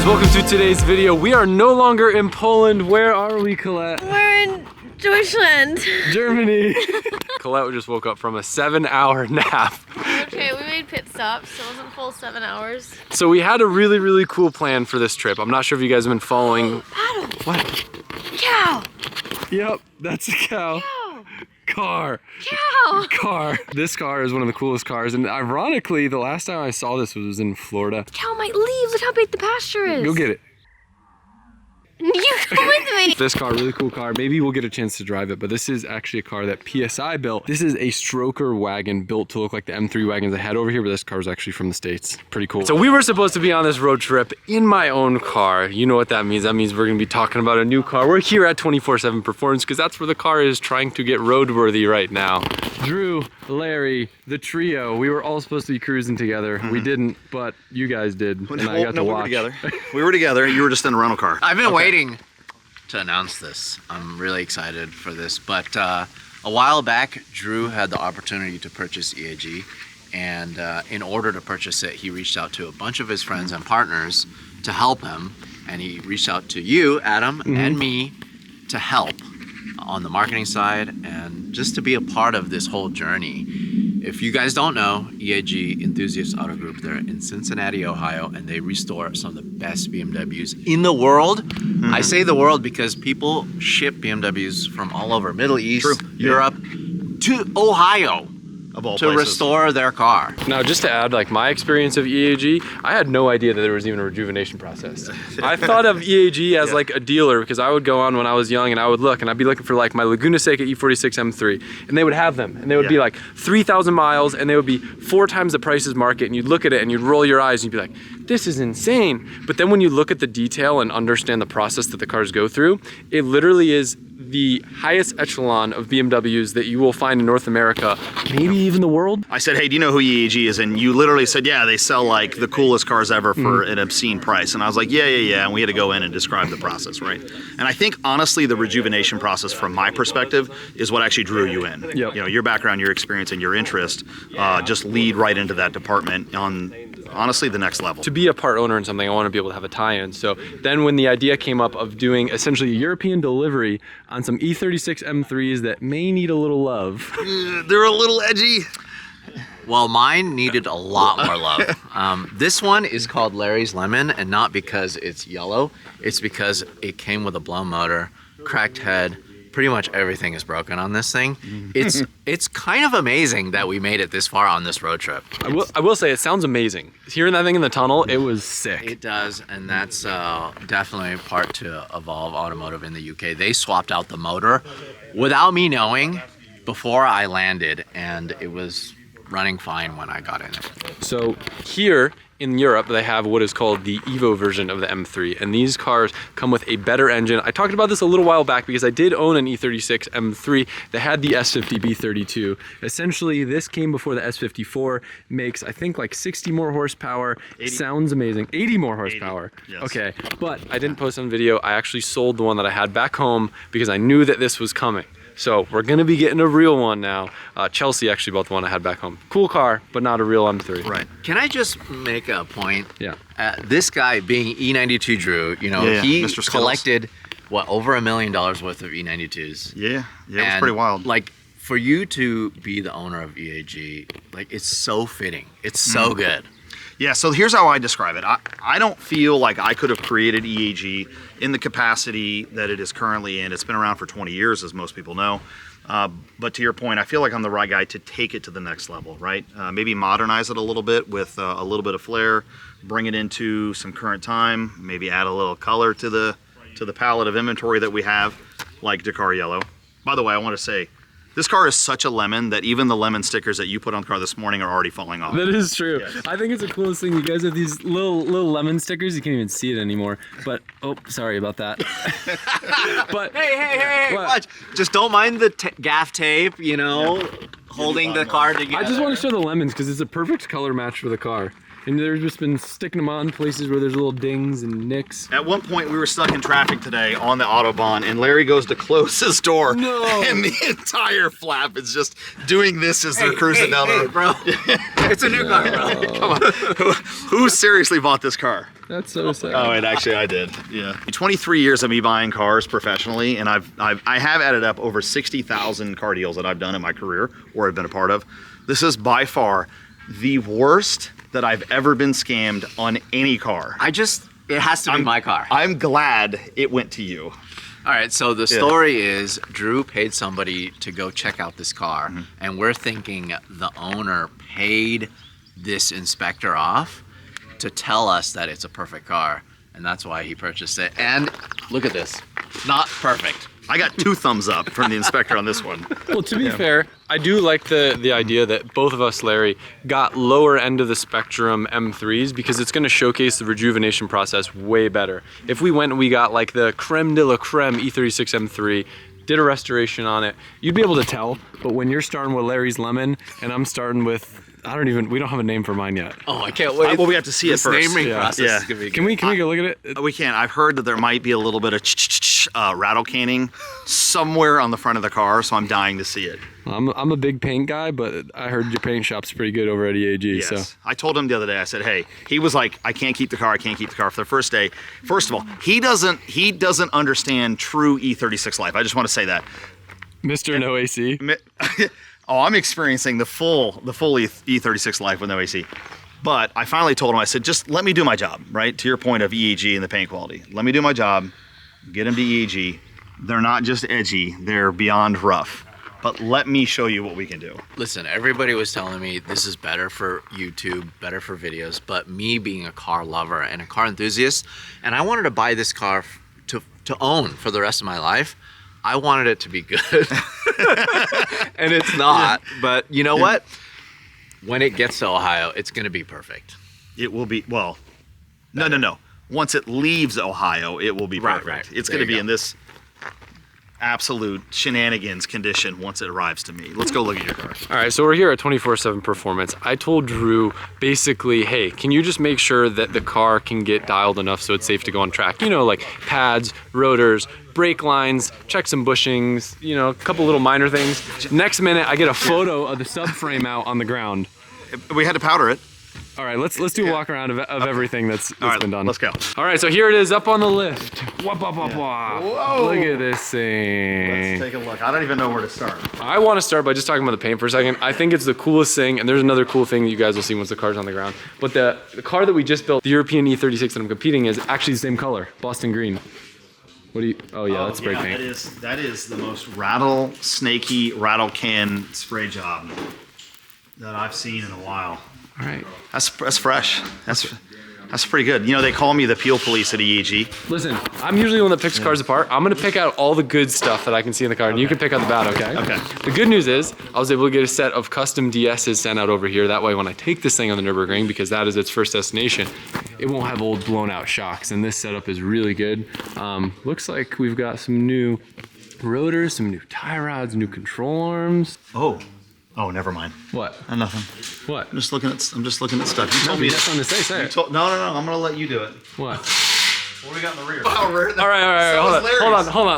guys, welcome to today's video. We are no longer in Poland. Where are we, Colette? We're in Deutschland. Germany. Colette just woke up from a 7-hour nap. Okay, we made pit stops, so it wasn't full 7 hours. So we had a really cool plan for this trip. I'm not sure if you guys have been following. Adam! What? Cow! Yep, that's a cow. Cow! Car. Cow! Car. This car is one of the coolest cars, and ironically, the last time I saw this was in Florida. Cow might leave. Look how big the pasture is. Go get it. You come with me. This car, really cool car. Maybe we'll get a chance to drive it, but this is actually a car that PSI built. This is a stroker wagon built to look like the M3 wagons I had over here, but this car is actually from the States. Pretty cool. So we were supposed to be on this road trip in my own car. You know what that means. That means we're gonna be talking about a new car. We're here at 24/7 Performance because that's where the car is trying to get roadworthy right now. Drew, Larry, the trio, we were all supposed to be cruising together. We didn't, but you guys did, and I got to watch. We were together. We were together. You were just in a rental car. I've been waiting to announce this. I'm really excited for this, but a while back, Drew had the opportunity to purchase EAG, and in order to purchase it, he reached out to a bunch of his friends and partners to help him, and he reached out to you, Adam, and me to help on the marketing side and just to be a part of this whole journey. If you guys don't know, EAG Enthusiast Auto Group, they're in Cincinnati, Ohio, and they restore some of the best BMWs in the world. I say the world because people ship BMWs from all over Middle East, Europe, to Ohio Of all to places. restore their car. Now, just to add, like my experience of EAG, I had no idea that there was even a rejuvenation process. I thought of EAG as like a dealer because I would go on when I was young and I would look and I'd be looking for like my Laguna Seca E36 M3 and they would have them and they would be like 3,000 miles and they would be 4 times the price as market, and you'd look at it and you'd roll your eyes and you'd be like, this is insane. But then when you look at the detail and understand the process that the cars go through, it literally is the highest echelon of BMWs that you will find in North America, maybe even the world. I said, hey, do you know who EAG is? And you literally said, yeah, they sell like the coolest cars ever for an obscene price. And I was like, yeah. And we had to go in and describe the process, right? And I think, honestly, the rejuvenation process, from my perspective, is what actually drew you in. Yep. You know, your background, your experience, and your interest just lead right into that department on, honestly, the next level. To be a part owner in something, I want to be able to have a tie-in. So then when the idea came up of doing essentially a European delivery on some E36 M3s that may need a little love. They're a little edgy. Well, mine needed a lot more love. This one is called Larry's Lemon, and not because it's yellow. It's because it came with a blown motor, cracked head. Pretty much everything is broken on this thing. It's kind of amazing that we made it this far on this road trip. I will say it sounds amazing. Hearing that thing in the tunnel, it was sick. It does, and that's definitely part to Evolve Automotive in the UK. They swapped out the motor without me knowing before I landed, and it was running fine when I got in it. So here in Europe, they have what is called the Evo version of the M3, and these cars come with a better engine. I talked about this a little while back because I did own an E36 M3 that had the S50 B32. Essentially, this came before the S54, makes I think like 60 more horsepower, 80. Sounds amazing, 80 more horsepower. 80, yes. Okay, but I didn't post on video. I actually sold the one that I had back home because I knew that this was coming. So we're gonna be getting a real one now. Chelsea actually bought the one I had back home. Cool car, but not a real M3. Right. Can I just make a point? Yeah. This guy being E92 Drew, you know, he Mr. Skittles. collected, what, over $1 million worth of E92s. Yeah, it was And, pretty wild. Like, for you to be the owner of EAG, like, it's so fitting. It's so good. Yeah, so here's how I describe it. I don't feel like I could have created EAG in the capacity that it is currently in. It's been around for 20 years, as most people know. But to your point, I feel like I'm the right guy to take it to the next level, right? Maybe modernize it a little bit with a little bit of flair, bring it into some current time, maybe add a little color to the palette of inventory that we have, like Dakar Yellow. By the way, I want to say, this car is such a lemon that even the lemon stickers that you put on the car this morning are already falling off. That is true. Yes. I think it's the coolest thing. You guys have these little lemon stickers. You can't even see it anymore. But, oh, sorry about that. But Hey, What? watch. Just don't mind the gaff tape, you know, holding the car together. I just want to show the lemons because it's a perfect color match for the car. And they've just been sticking them on places where there's little dings and nicks. At one point, we were stuck in traffic today on the Autobahn, and Larry goes to close his door. No. And the entire flap is just doing this as they're cruising down the road. bro. It's a new car, bro. Come on. Who seriously bought this car? That's so sad. Oh, and actually I did. Yeah. 23 years of me buying cars professionally, and I have added up over 60,000 car deals that I've done in my career or have been a part of. This is by far the worst that I've ever been scammed on any car. It has to be my car. I'm glad it went to you. All right, so the story is Drew paid somebody to go check out this car, and we're thinking the owner paid this inspector off to tell us that it's a perfect car, and that's why he purchased it. And look at this, not perfect. I got 2 thumbs up from the inspector on this one. Well, to be fair, I do like the idea that both of us, Larry, got lower end of the spectrum M3s because it's going to showcase the rejuvenation process way better. If we went and we got like the creme de la creme E36 M3, did a restoration on it, you'd be able to tell. But when you're starting with Larry's Lemon and I'm starting with, we don't have a name for mine yet. Oh, I can't wait. Well, we have to see it This first. naming process Yeah. is gonna be Can we go look at it? We can't. I've heard that there might be a little bit of rattle canning somewhere on the front of the car, so I'm dying to see it. I'm a big paint guy, but I heard your paint shop's pretty good over at EAG. Yes. So I told him the other day, I said, hey, he was like, I can't keep the car for the first day. First of all, he doesn't understand true E36 life. I just want to say that. Mr. No AC. Oh, I'm experiencing the full E36 life with no AC. But I finally told him, I said, just let me do my job, right? To your point of EAG and the paint quality. Let me do my job, get him to EAG. They're not just edgy, they're beyond rough. But let me show you what we can do. Listen, everybody was telling me this is better for YouTube, better for videos, but me being a car lover and a car enthusiast, and I wanted to buy this car to own for the rest of my life, I wanted it to be good. And it's not, but you know what? When it gets to Ohio, it's gonna be perfect. It will be, well, no. Once it leaves Ohio, it will be perfect. Right. It's There going to you be go. in this absolute shenanigans condition once it arrives to me. Let's go look at your car. All right, so we're here at 24/7 Performance. I told Drew basically, hey, can you just make sure that the car can get dialed enough so it's safe to go on track? You know, like pads, rotors, brake lines, check some bushings, you know, a couple little minor things. Next minute, I get a photo of the subframe out on the ground. We had to powder it. All right, let's do a walk around of everything that's All right, been done. let's go. All right, so here it is up on the lift. Wah, wah, wah, wah. Whoa. Look at this thing. Let's take a look. I don't even know where to start. I want to start by just talking about the paint for a second. I think it's the coolest thing, and there's another cool thing that you guys will see once the car's on the ground. But the car that we just built, the European E36 that I'm competing, is actually the same color, Boston green. What do you? Oh yeah, that's spray paint. That is the most snaky rattle can spray job that I've seen in a while. All right. That's fresh. That's pretty good. You know, they call me the peel police at EAG. Listen, I'm usually the one that picks cars apart. I'm gonna pick out all the good stuff that I can see in the car, and you can pick out the bad, okay? Okay. The good news is, I was able to get a set of custom DSs sent out over here. That way, when I take this thing on the Nurburgring, because that is its first destination, it won't have old blown out shocks, and this setup is really good. Looks like we've got some new rotors, some new tie rods, new control arms. Oh, never mind. What? Nothing. What? I'm just looking at stuff. You told You me got something to say, say it. No. I'm gonna let you do it. What? What do we got in the rear? All right,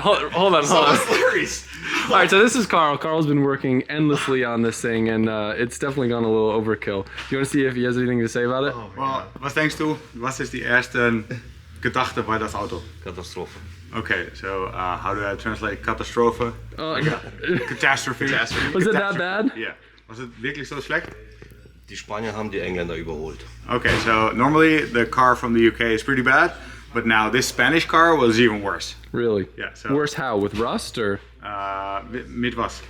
hold on. Larry's. All right, so this is Carl. Carl's been working endlessly on this thing, and it's definitely gone a little overkill. You want to see if he has anything to say about it? Well, wat denkst du, was ist die erste Gedachte bei das Auto? Katastrophe. Okay, so how do I translate catastrophe? Catastrophe. Was it that bad? Yeah. Was it wirklich so schlecht? Die Spanier haben die Engländer überholt. Okay, so normally the car from the UK is pretty bad, but now this Spanish car was even worse. Really? Yeah, so- Worse how? With rust or? Mit was?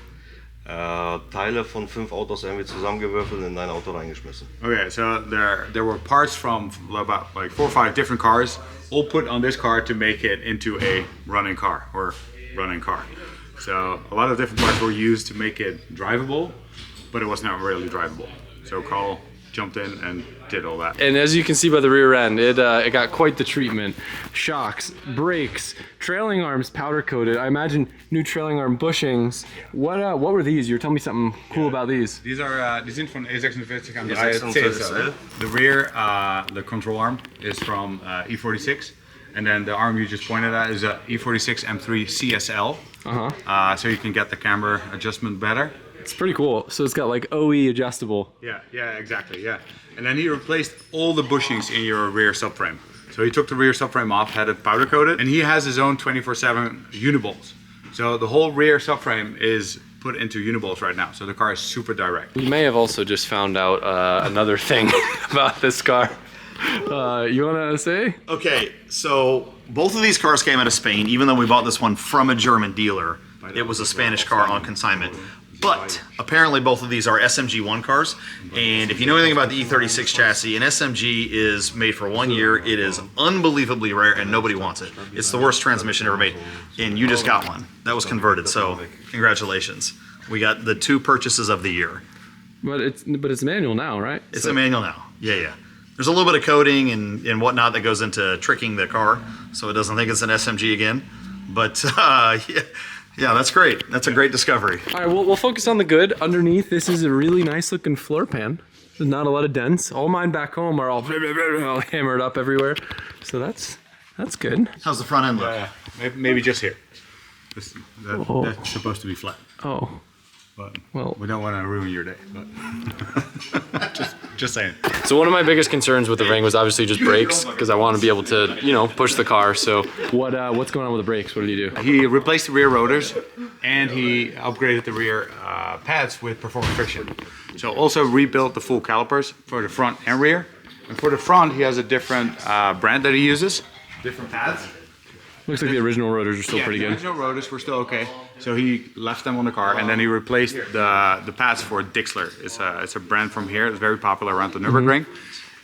Teile von 5 Autos irgendwie zusammengewürfelt und in ein Auto reingeschmissen. Okay, so there were parts from about like 4 or 5 different cars, all put on this car to make it into a running car. So a lot of different parts were used to make it drivable, but it was not really drivable. So Carl jumped in and did all that. And as you can see by the rear end, it got quite the treatment. Shocks, brakes, trailing arms powder coated. I imagine new trailing arm bushings. What were these? You were telling me something cool about these. These are die sind von E36 am E36L. The rear, the control arm is from E46, and then the arm you just pointed at is a E46 M3 CSL. So you can get the camber adjustment better. It's pretty cool. So it's got like OE adjustable. Yeah, exactly, yeah. And then he replaced all the bushings in your rear subframe. So he took the rear subframe off, had it powder coated, and he has his own 24/7 unibolts. So the whole rear subframe is put into unibolts right now. So the car is super direct. We may have also just found out another thing about this car. You want to say? Okay, so both of these cars came out of Spain, even though we bought this one from a German dealer. It was a Spanish car on consignment. But apparently both of these are SMG1 cars, and if you know anything about the E36 chassis, an SMG is made for 1 year. It is unbelievably rare and nobody wants it. It's the worst transmission ever made, and you just got one. That was converted, so congratulations. We got the 2 purchases of the year. But it's manual now, right? It's a manual now, yeah. There's a little bit of coating and whatnot that goes into tricking the car, so it doesn't think it's an SMG again, but yeah, that's great. That's a great discovery. All right, we'll focus on the good. Underneath, this is a really nice looking floor pan. There's not a lot of dents. All mine back home are all hammered up everywhere. So that's good. How's the front end look? Maybe just here. That's supposed to be flat. Oh, But well. we don't want to ruin your day. But just saying. So one of my biggest concerns with the ring was obviously just brakes, because I want to be able to, push the car. So what's going on with the brakes? What did you do? He replaced the rear rotors and he upgraded the rear pads with performance friction. So also rebuilt the full calipers for the front and rear. And for the front, he has a different brand that he uses, different pads. Looks like the original rotors are still pretty The good. original rotors were still okay. So he left them on the car and then he replaced the pads for Dixler. It's a brand from here. It's very popular around the Nurburgring.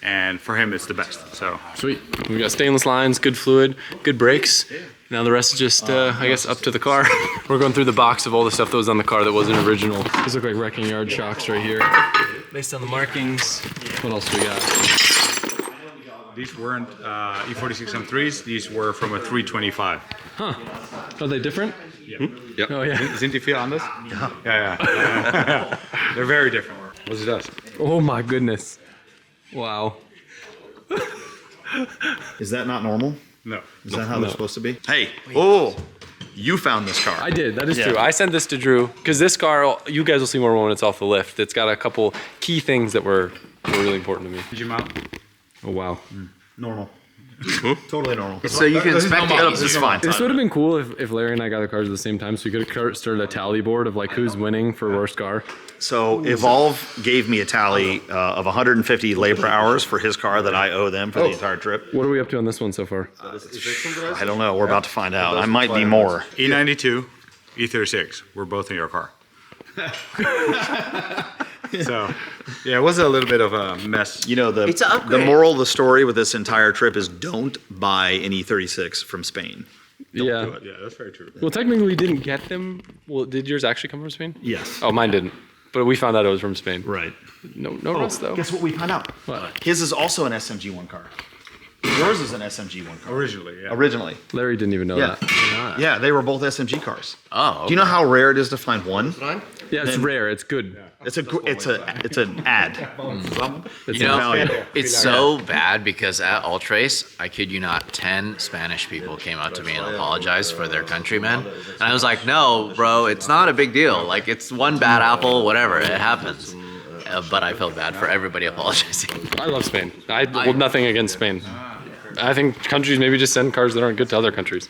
And for him, it's the best. So Sweet. We got stainless lines, good fluid, good brakes. Now the rest is just, I guess, up to the car. We're going through the box of all the stuff that was on the car that wasn't original. These look like wrecking yard shocks right here. Based on the markings. What else we got? these weren't E36 M3s. These were from a 325. Huh. Are they different? Yeah. Yep. Oh, yeah. Sind die viel anders? Yeah. They're very different. What's it does? Oh, my goodness. Wow. Is that not normal? No. Is that how they're supposed to be? Hey, oh, you found this car. I did. That is Yeah. true. I sent this to Drew because this car, you guys will see more when it's off the lift. It's got a couple key things that were really important to me. Did you mount? Oh, wow. Normal. Totally normal. So you can inspect This is fine. This would have been cool if Larry and I got the cars at the same time, so we could have started a tally board of like who's winning for worst car. So Evolve gave me a tally of 150 labor hours for his car that I owe them for the entire trip. What are we up to on this one so far? I don't know. We're about to find out. I might be more. E92, E36 were both in your car. So, yeah, it was a little bit of a mess. You know, It's an the upgrade. moral of the story with this entire trip is don't buy an E36 from Spain. Yeah. do it. Yeah, that's very true. Well, technically we didn't get them. Well, did yours actually come from Spain? Yes. Oh, mine didn't. But we found out it was from Spain. Right. No rust though. Guess what we found out? What? His is also an SMG1 car. Yours is an SMG1 car. Originally, yeah. Originally. Larry didn't even know Yeah. that. Yeah, they were both SMG cars. Oh, Do you know how rare it is to find one? Yeah, it's rare. It's good. It's an ad. It's You know, value. it's so bad because at Ultrace, I kid you not, 10 Spanish people came up to me and apologized for their countrymen. And I was like, no, bro, it's not a big deal. Like, it's one bad apple, whatever, it happens. But I felt bad for everybody apologizing. I love Spain. Well, nothing against Spain. I think countries maybe just send cars that aren't good to other countries.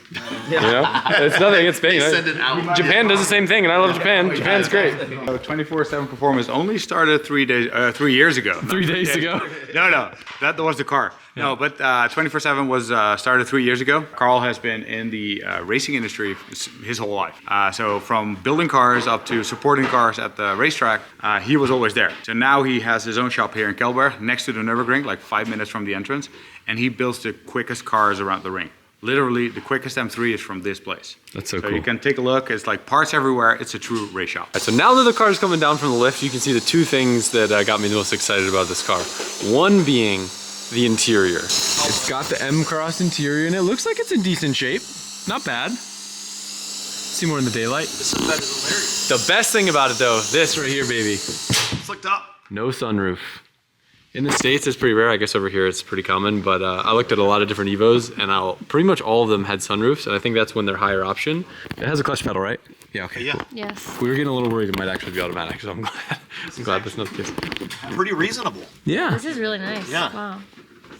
You know? It's nothing against Spain. Send it out. Japan does the same thing, and I love Japan. Japan's great. 24/7 performance only started 3 years ago. 3 days ago. No, that was the car. No, but 24/7 was started 3 years ago. Carl has been in the racing industry his whole life. So from building cars up to supporting cars at the racetrack, he was always there. So now he has his own shop here in Kelberg, next to the Nurburgring, like 5 minutes from the entrance, and he builds the quickest cars around the ring. literally the quickest M3 is from this place. That's so So cool. you can take a look. It's like parts everywhere. It's a true race shop. Alright, so now that the car is coming down from the lift, you can see the two things that got me the most excited about this car. One being the interior. It's got the M-Cross interior and it looks like it's in decent shape. Not bad. See more in the daylight. This is better than Larry's. The best thing about it though, this right here, baby. Flicked up. No sunroof. In the States, it's pretty rare. I guess over here it's pretty common, but I looked at a lot of different Evos and pretty much all of them had sunroofs, and I think that's when they're higher option. It has a clutch pedal, right? Yeah, okay. Yeah. Cool. Yes. We were getting a little worried it might actually be automatic, so I'm glad that's not the case. Pretty reasonable. Yeah. This is really nice. Yeah. Wow.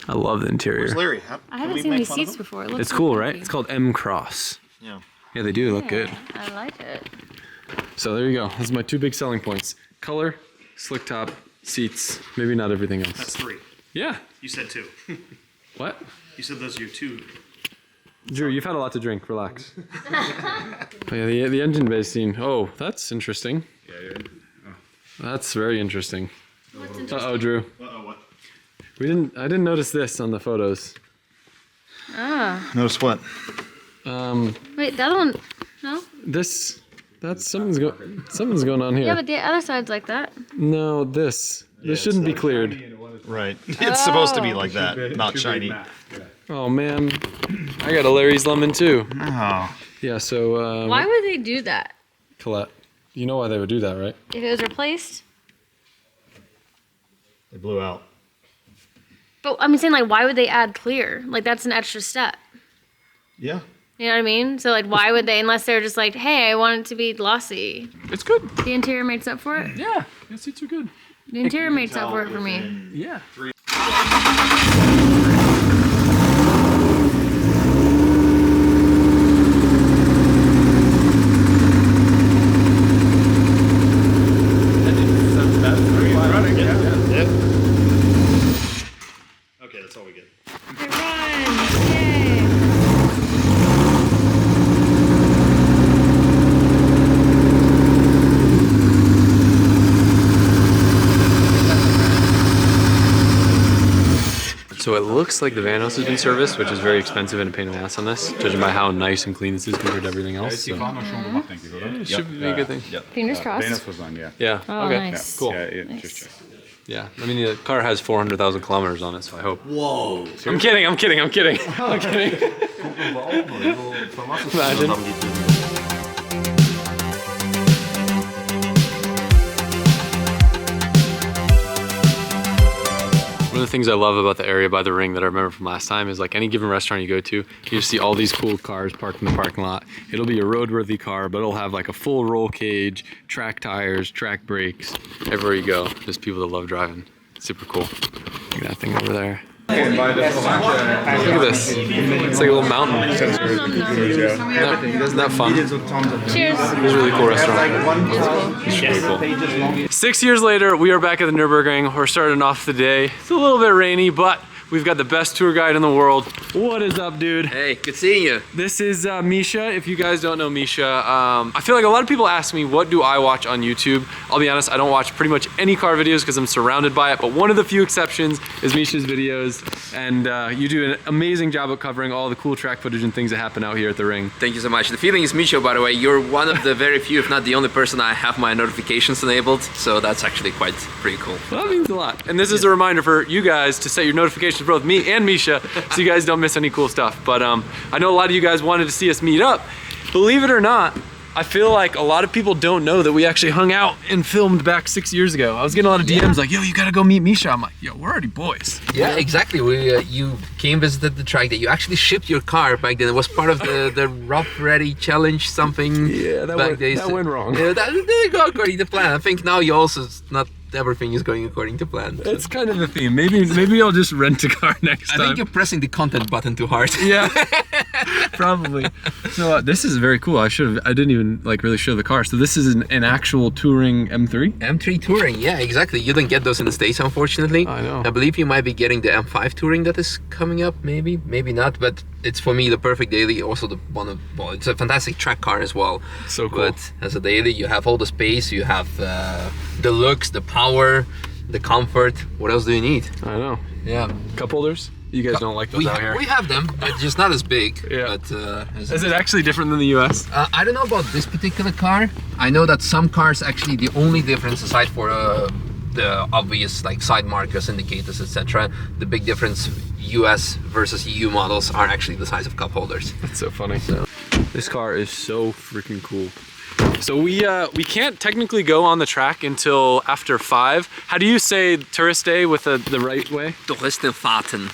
I love the interior. Where's Larry? I haven't seen these seats before. It looks It's so cool, comfy. right? It's called M-Cross. Yeah. Yeah, they do look good. I like it. So there you go. Those are my two big selling points. Color, slick top, seats, maybe not everything else. That's 3. Yeah. You said 2. What? You said those are your 2. Drew, you've had a lot to drink. Relax. Oh, yeah, the engine bay scene. Oh, that's interesting. That's very interesting. Uh-oh, Drew. Uh-oh, what? I didn't notice this on the photos. Ah. Notice what? Wait, the other one. No? That's something's going on here. Yeah, but the other side's like that. No, this shouldn't be cleared. Right. It's supposed to be like that, not shiny. Oh man, I got a Larry's lemon too. Oh. Yeah, so Why would they do that? Colette, you know why they would do that, right? If it was replaced? They blew out. But I'm saying, like, why would they add clear? Like, that's an extra step. Yeah. You know what I mean? So, like, why would they, unless they're just like, hey, I want it to be glossy. It's good. The interior makes up for it? Yeah, the seats are good. The interior makes up for it for me. Yeah. Okay, that's all we get. It runs! Yay! So it looks like the Vanos has been serviced, which is very expensive and a pain in the ass on this, judging by how nice and clean this is compared to everything else. So it should be a good thing. Fingers crossed. Venus was on, yeah. Yeah. Oh, okay. nice. Cool. Yeah, Nice. just check. Yeah. I mean, the car has 400,000 kilometers on it, so I hope. Whoa. I'm kidding. I'm kidding. Imagine. One of the things I love about the area by the ring that I remember from last time is like any given restaurant you go to, you just see all these cool cars parked in the parking lot. It'll be a roadworthy car, but it'll have like a full roll cage, track tires, track brakes. Everywhere you go, there's people that love driving. Super cool. Look at that thing over there. Look at this. It's like a little mountain. Isn't that fun? Cheers. It's a really cool restaurant. It's really cool. 6 years later, we are back at the Nurburgring. We're starting off the day. It's a little bit rainy, but we've got the best tour guide in the world. What is up, dude? Hey, good seeing you. This is Misha. If you guys don't know Misha, I feel like a lot of people ask me, what do I watch on YouTube? I'll be honest, I don't watch pretty much any car videos because I'm surrounded by it, but one of the few exceptions is Misha's videos, and you do an amazing job of covering all the cool track footage and things that happen out here at the ring. Thank you so much. The feeling is Misha, by the way. You're one of the very few, if not the only person I have my notifications enabled, so that's actually pretty cool. Well, that means a lot. And this is a reminder for you guys to set your notifications for both me and Misha so you guys don't miss any cool stuff. But I know a lot of you guys wanted to see us meet up. Believe it or not, I feel like a lot of people don't know that we actually hung out and filmed back 6 years ago. I was getting a lot of DMs like, yo, you gotta go meet Misha. I'm like, yo, we're already boys. Yeah, exactly. You came visited the track that you actually shipped your car back then. It was part of the Rough Ready Challenge something. Yeah, that went wrong. Yeah, that didn't go according to plan. I think now you also, not everything is going according to plan. That's kind of the theme. Maybe I'll just rent a car next time. I think you're pressing the content button too hard. Yeah, probably. So this is very cool. I didn't even like really show the car. So this is an actual touring M3? M3 Touring, yeah, exactly. You don't get those in the States, unfortunately. I know. I believe you might be getting the M5 Touring that is coming up, maybe not, but it's for me the perfect daily. Also it's a fantastic track car as well. So cool. But as a daily, you have all the space, you have the looks, the power, the comfort. What else do you need? I know. Yeah. Cup holders? You guys don't like those out here. We have them, but just not as big. Yeah. But, Is it actually different than the US? I don't know about this particular car. I know that some cars actually, the only difference aside for the obvious like side markers, indicators, etc. The big difference US versus EU models are actually the size of cup holders. That's so funny. This car is so freaking cool. So we can't technically go on the track until after 5. How do you say tourist day with the right way? Touristenfahrten.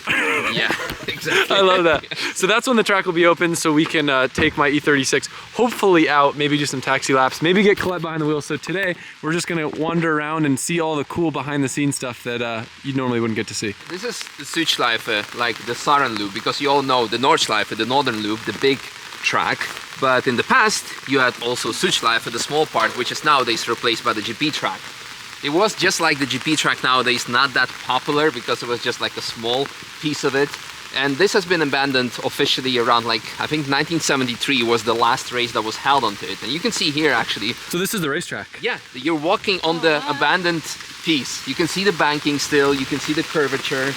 Yeah, exactly. I love that. So that's when the track will be open, so we can take my E36 hopefully out, maybe do some taxi laps, maybe get Colette behind the wheel. So today we're just gonna wander around and see all the cool behind the scenes stuff that you normally wouldn't get to see. This is the Südschleife, like the southern loop, because you all know the Nordschleife, the northern loop, the big track. But in the past, you had also Südschleife, the small part, which is nowadays replaced by the GP track. It was just like the GP track nowadays, not that popular because it was just like a small piece of it. And this has been abandoned officially around like, I think 1973 was the last race that was held onto it. And you can see here actually. So this is the racetrack? Yeah, you're walking on the abandoned piece. You can see the banking still, you can see the curvature.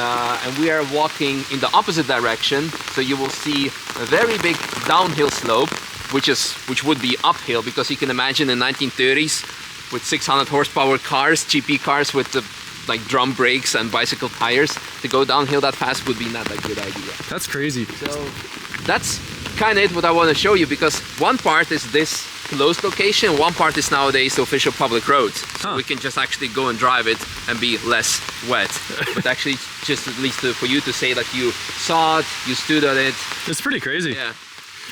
And we are walking in the opposite direction, so you will see a very big downhill slope, which would be uphill, because you can imagine in 1930s with 600 horsepower cars, GP cars with the like drum brakes and bicycle tires, to go downhill that fast would be not a good idea. That's crazy. So that's kind of it what I want to show you, because one part is this closed location, one part is nowadays the official public roads. So we can just actually go and drive it and be less wet. But actually just at least for you to say that you saw it, you stood on it. It's pretty crazy. Yeah.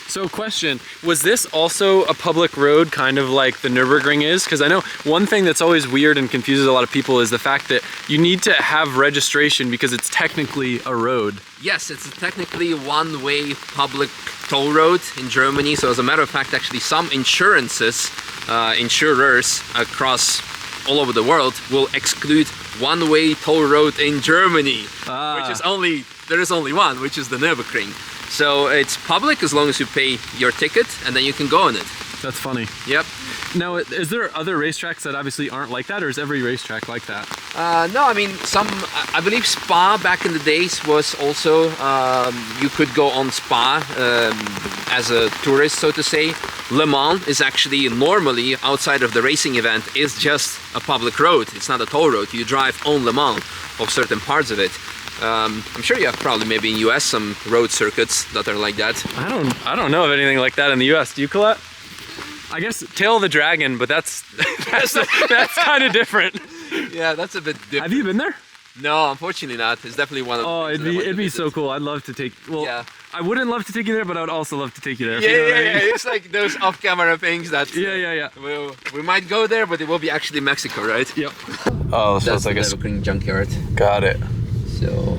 So question, was this also a public road kind of like the Nurburgring is? Because I know one thing that's always weird and confuses a lot of people is the fact that you need to have registration because it's technically a road. Yes, it's technically one-way public toll road in Germany. So as a matter of fact, actually some insurers across all over the world will exclude one-way toll road in Germany, which is there is only one, which is the Nurburgring. So it's public as long as you pay your ticket, and then you can go on it. That's funny. Yep. Now, is there other racetracks that obviously aren't like that, or is every racetrack like that? No, I mean, I believe Spa back in the days was also, you could go on Spa as a tourist, so to say. Le Mans is actually normally, outside of the racing event, is just a public road. It's not a toll road. You drive on Le Mans of certain parts of it. I'm sure you have probably maybe in US some road circuits that are like that. I don't know of anything like that in the US. Do you, Colette? I guess Tail of the Dragon, but that's kind of different. Yeah, that's a bit different. Have you been there? No, unfortunately not. It's definitely one of the Oh, it'd be so cool. I'd love to take. Well, yeah. I wouldn't love to take you there, but I would also love to take you there. Yeah. It's like those off-camera things that. Yeah. We might go there, but it will be actually Mexico, right? Yep. Oh, so that's like a Nurburgring junkyard. Got it. So,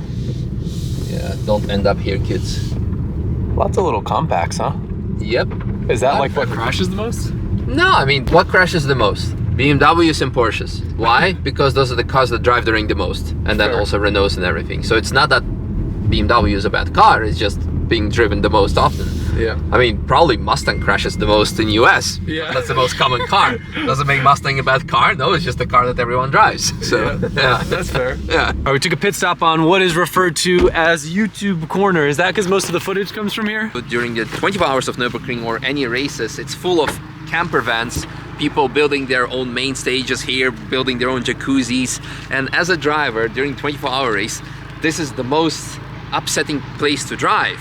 yeah, don't end up here, kids. Lots of little compacts, huh? Yep. Is that like what crashes the most? No, I mean, what crashes the most? BMWs and Porsches. Why? Because those are the cars that drive the ring the most. And then also Renaults and everything. So it's not that BMW is a bad car, it's just being driven the most often. Yeah. I mean, probably Mustang crashes the most in US. Yeah. That's the most common car. Does it make Mustang a bad car? No, it's just a car that everyone drives. So, yeah. That's fair. Yeah. All right, we took a pit stop on what is referred to as YouTube Corner. Is that because most of the footage comes from here? But during the 24 hours of Nürburgring or any races, it's full of camper vans, people building their own main stages here, building their own jacuzzis. And as a driver, during 24-hour race, this is the most upsetting place to drive.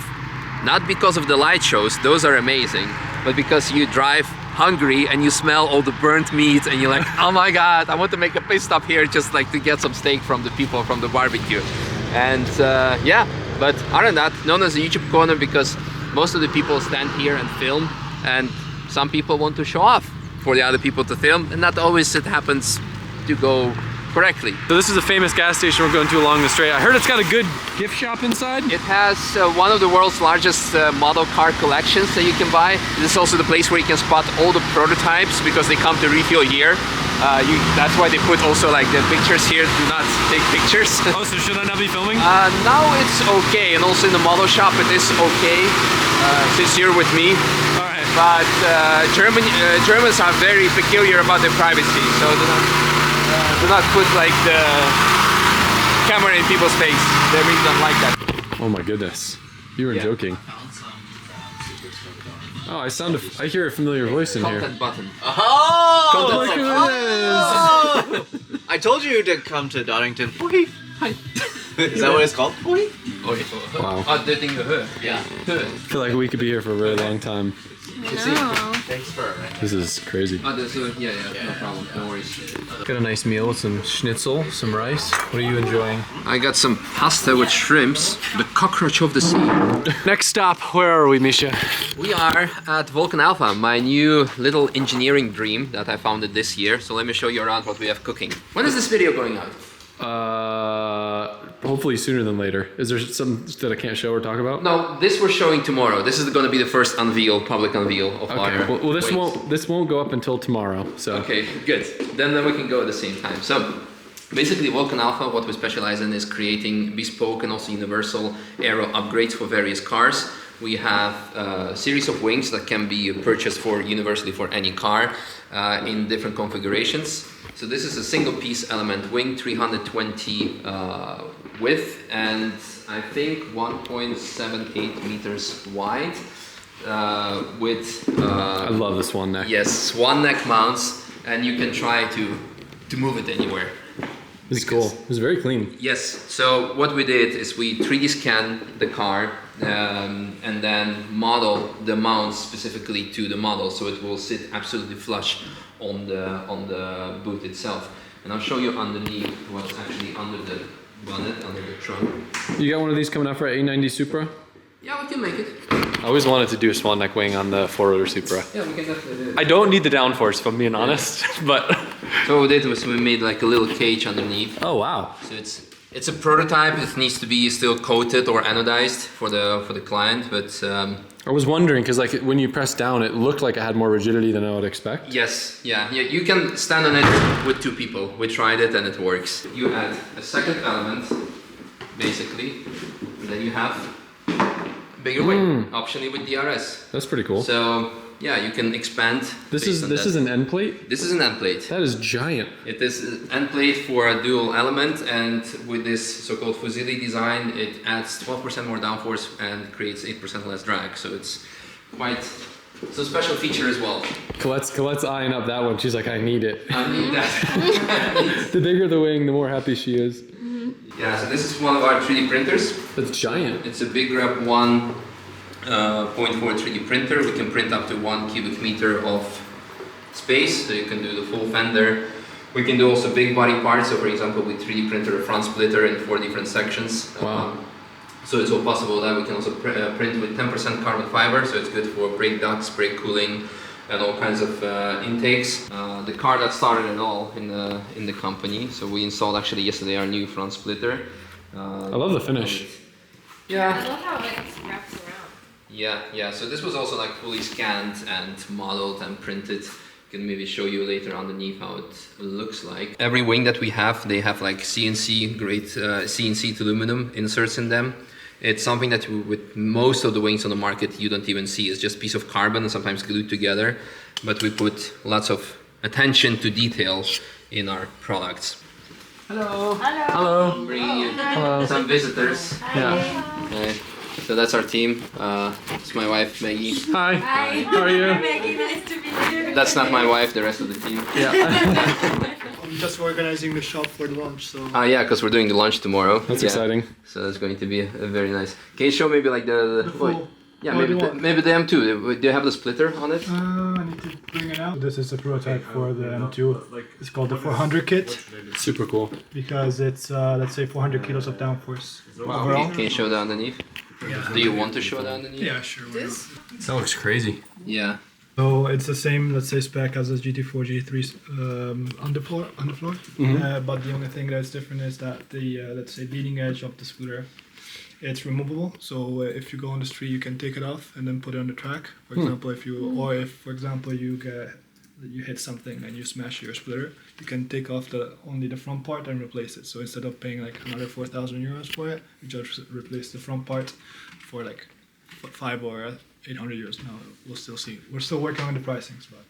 Not because of the light shows, those are amazing, but because you drive hungry and you smell all the burnt meat and you're like, oh my God, I want to make a pit stop here just like to get some steak from the people from the barbecue. And yeah, but other than that, known as a YouTube corner because most of the people stand here and film, and some people want to show off for the other people to film, and not always it happens to go correctly. So this is a famous gas station we're going to along the straight. I heard it's got a good gift shop inside. It has one of the world's largest model car collections that you can buy. This is also the place where you can spot all the prototypes because they come to refuel here. That's why they put also like the pictures here. Do not take pictures. Oh, so should I not be filming? Now it's okay, and also in the model shop it is okay since you're with me. All right. But Germans are very peculiar about their privacy, so do not put like the camera in people's face. They really don't like that. Oh my goodness. You were joking. Oh, I hear a familiar voice in here. Content button. Oh! Look who it is! I told you to come to Donington. Hi. Is that what it's called? Wow. Oh, det är hö. Yeah. I feel like we could be here for a really long time. No. Thanks for This is crazy. Oh, yeah, no problem. No worries. Got a nice meal with some schnitzel, some rice. What are you enjoying? I got some pasta with shrimps. The cockroach of the sea. Next stop, where are we, Misha? We are at Vulcan Alpha, my new little engineering dream that I founded this year. So let me show you around what we have cooking. When is this video going out? Hopefully sooner than later. Is there something that I can't show or talk about? No, this we're showing tomorrow. This is going to be the first public unveil of our Okay. Well, this wings. won't go up until tomorrow. So. Okay, good. Then we can go at the same time. So, basically, Vulcan Alpha, what we specialize in is creating bespoke and also universal aero upgrades for various cars. We have a series of wings that can be purchased universally for any car in different configurations. So this is a single piece element wing, 320 width, and I think 1.78 meters wide with... I love this one neck. Yes, swan neck mounts, and you can try to move it anywhere. It's cool. It's very clean. Yes, so what we did is we 3D scanned the car and then model the mounts specifically to the model, so it will sit absolutely flush on the boot itself. And I'll show you underneath what's actually under the bonnet, under the trunk. You got one of these coming out for A90 Supra? Yeah, we can make it. I always wanted to do a swan neck wing on the 4-rotor Supra. Yeah, we can definitely do it. I don't need the downforce, if I'm being honest, but... So what we did was we made like a little cage underneath. Oh, wow. So it's a prototype. It needs to be still coated or anodized for the client, but I was wondering, because like when you press down, it looked like it had more rigidity than I would expect. yes, yeah, you can stand on it with two people. We tried it and it works. You add a second element, basically, and then you have a bigger wing, optionally with DRS. That's pretty cool. So yeah, you can expand. This is an end plate? This is an end plate. That is giant. It is an end plate for a dual element, and with this so-called Fusili design, it adds 12% more downforce and creates 8% less drag. So it's quite a special feature as well. Colette's eyeing up that one. She's like, I need it. I need that. The bigger the wing, the more happy she is. Yeah, so this is one of our 3D printers. That's giant. It's a Big Rep 1.4 3D printer. We can print up to 1 cubic meter of space, so you can do the full fender. We can do also big body parts, so for example, we 3D printed a front splitter in 4 different sections. Wow. So it's all possible that we can also print with 10% carbon fiber, so it's good for brake ducts, brake cooling, and all kinds of intakes. The car that started it all in the company, so we installed actually yesterday our new front splitter. I love the finish. Yeah. I love how it wraps around. Yeah, so this was also like fully scanned and modeled and printed. Can maybe show you later underneath how it looks like. Every wing that we have, they have like CNC, great CNC aluminum inserts in them. It's something that with most of the wings on the market you don't even see. It's just a piece of carbon and sometimes glued together. But we put lots of attention to detail in our products. Hello. Hello. I'm bringing you some visitors. Yeah. So that's our team. It's my wife, Maggie. Hi. Hi. How are you? Maggie, nice to meet you. That's not my wife, the rest of the team. Yeah. I'm just organizing the shop for the lunch, so. Yeah, because we're doing the lunch tomorrow. That's Yeah. exciting. So that's going to be a very nice. Can you show maybe like the full. yeah, What maybe do you want? maybe the M2. Do you have the splitter on it? I need to bring it out. This is a prototype for the M2. It's called the 400 kit Super cool. because it's, let's say, 400 kilos of downforce. Wow. Can you show that underneath? Do you want to show that underneath? Yeah, sure. That looks crazy. Yeah. So it's the same, let's say, spec as the GT4, GT3's underfloor. But the only thing that's different is that the, let's say, leading edge of the scooter, it's removable. So if you go on the street, you can take it off and then put it on the track. For example, if for example you hit something and you smash your splitter, you can take off only the front part and replace it. So instead of paying like another 4,000 euros for it, you just replace the front part for like 5 or 800 euros. Now we'll still see. We're still working on the pricings, but.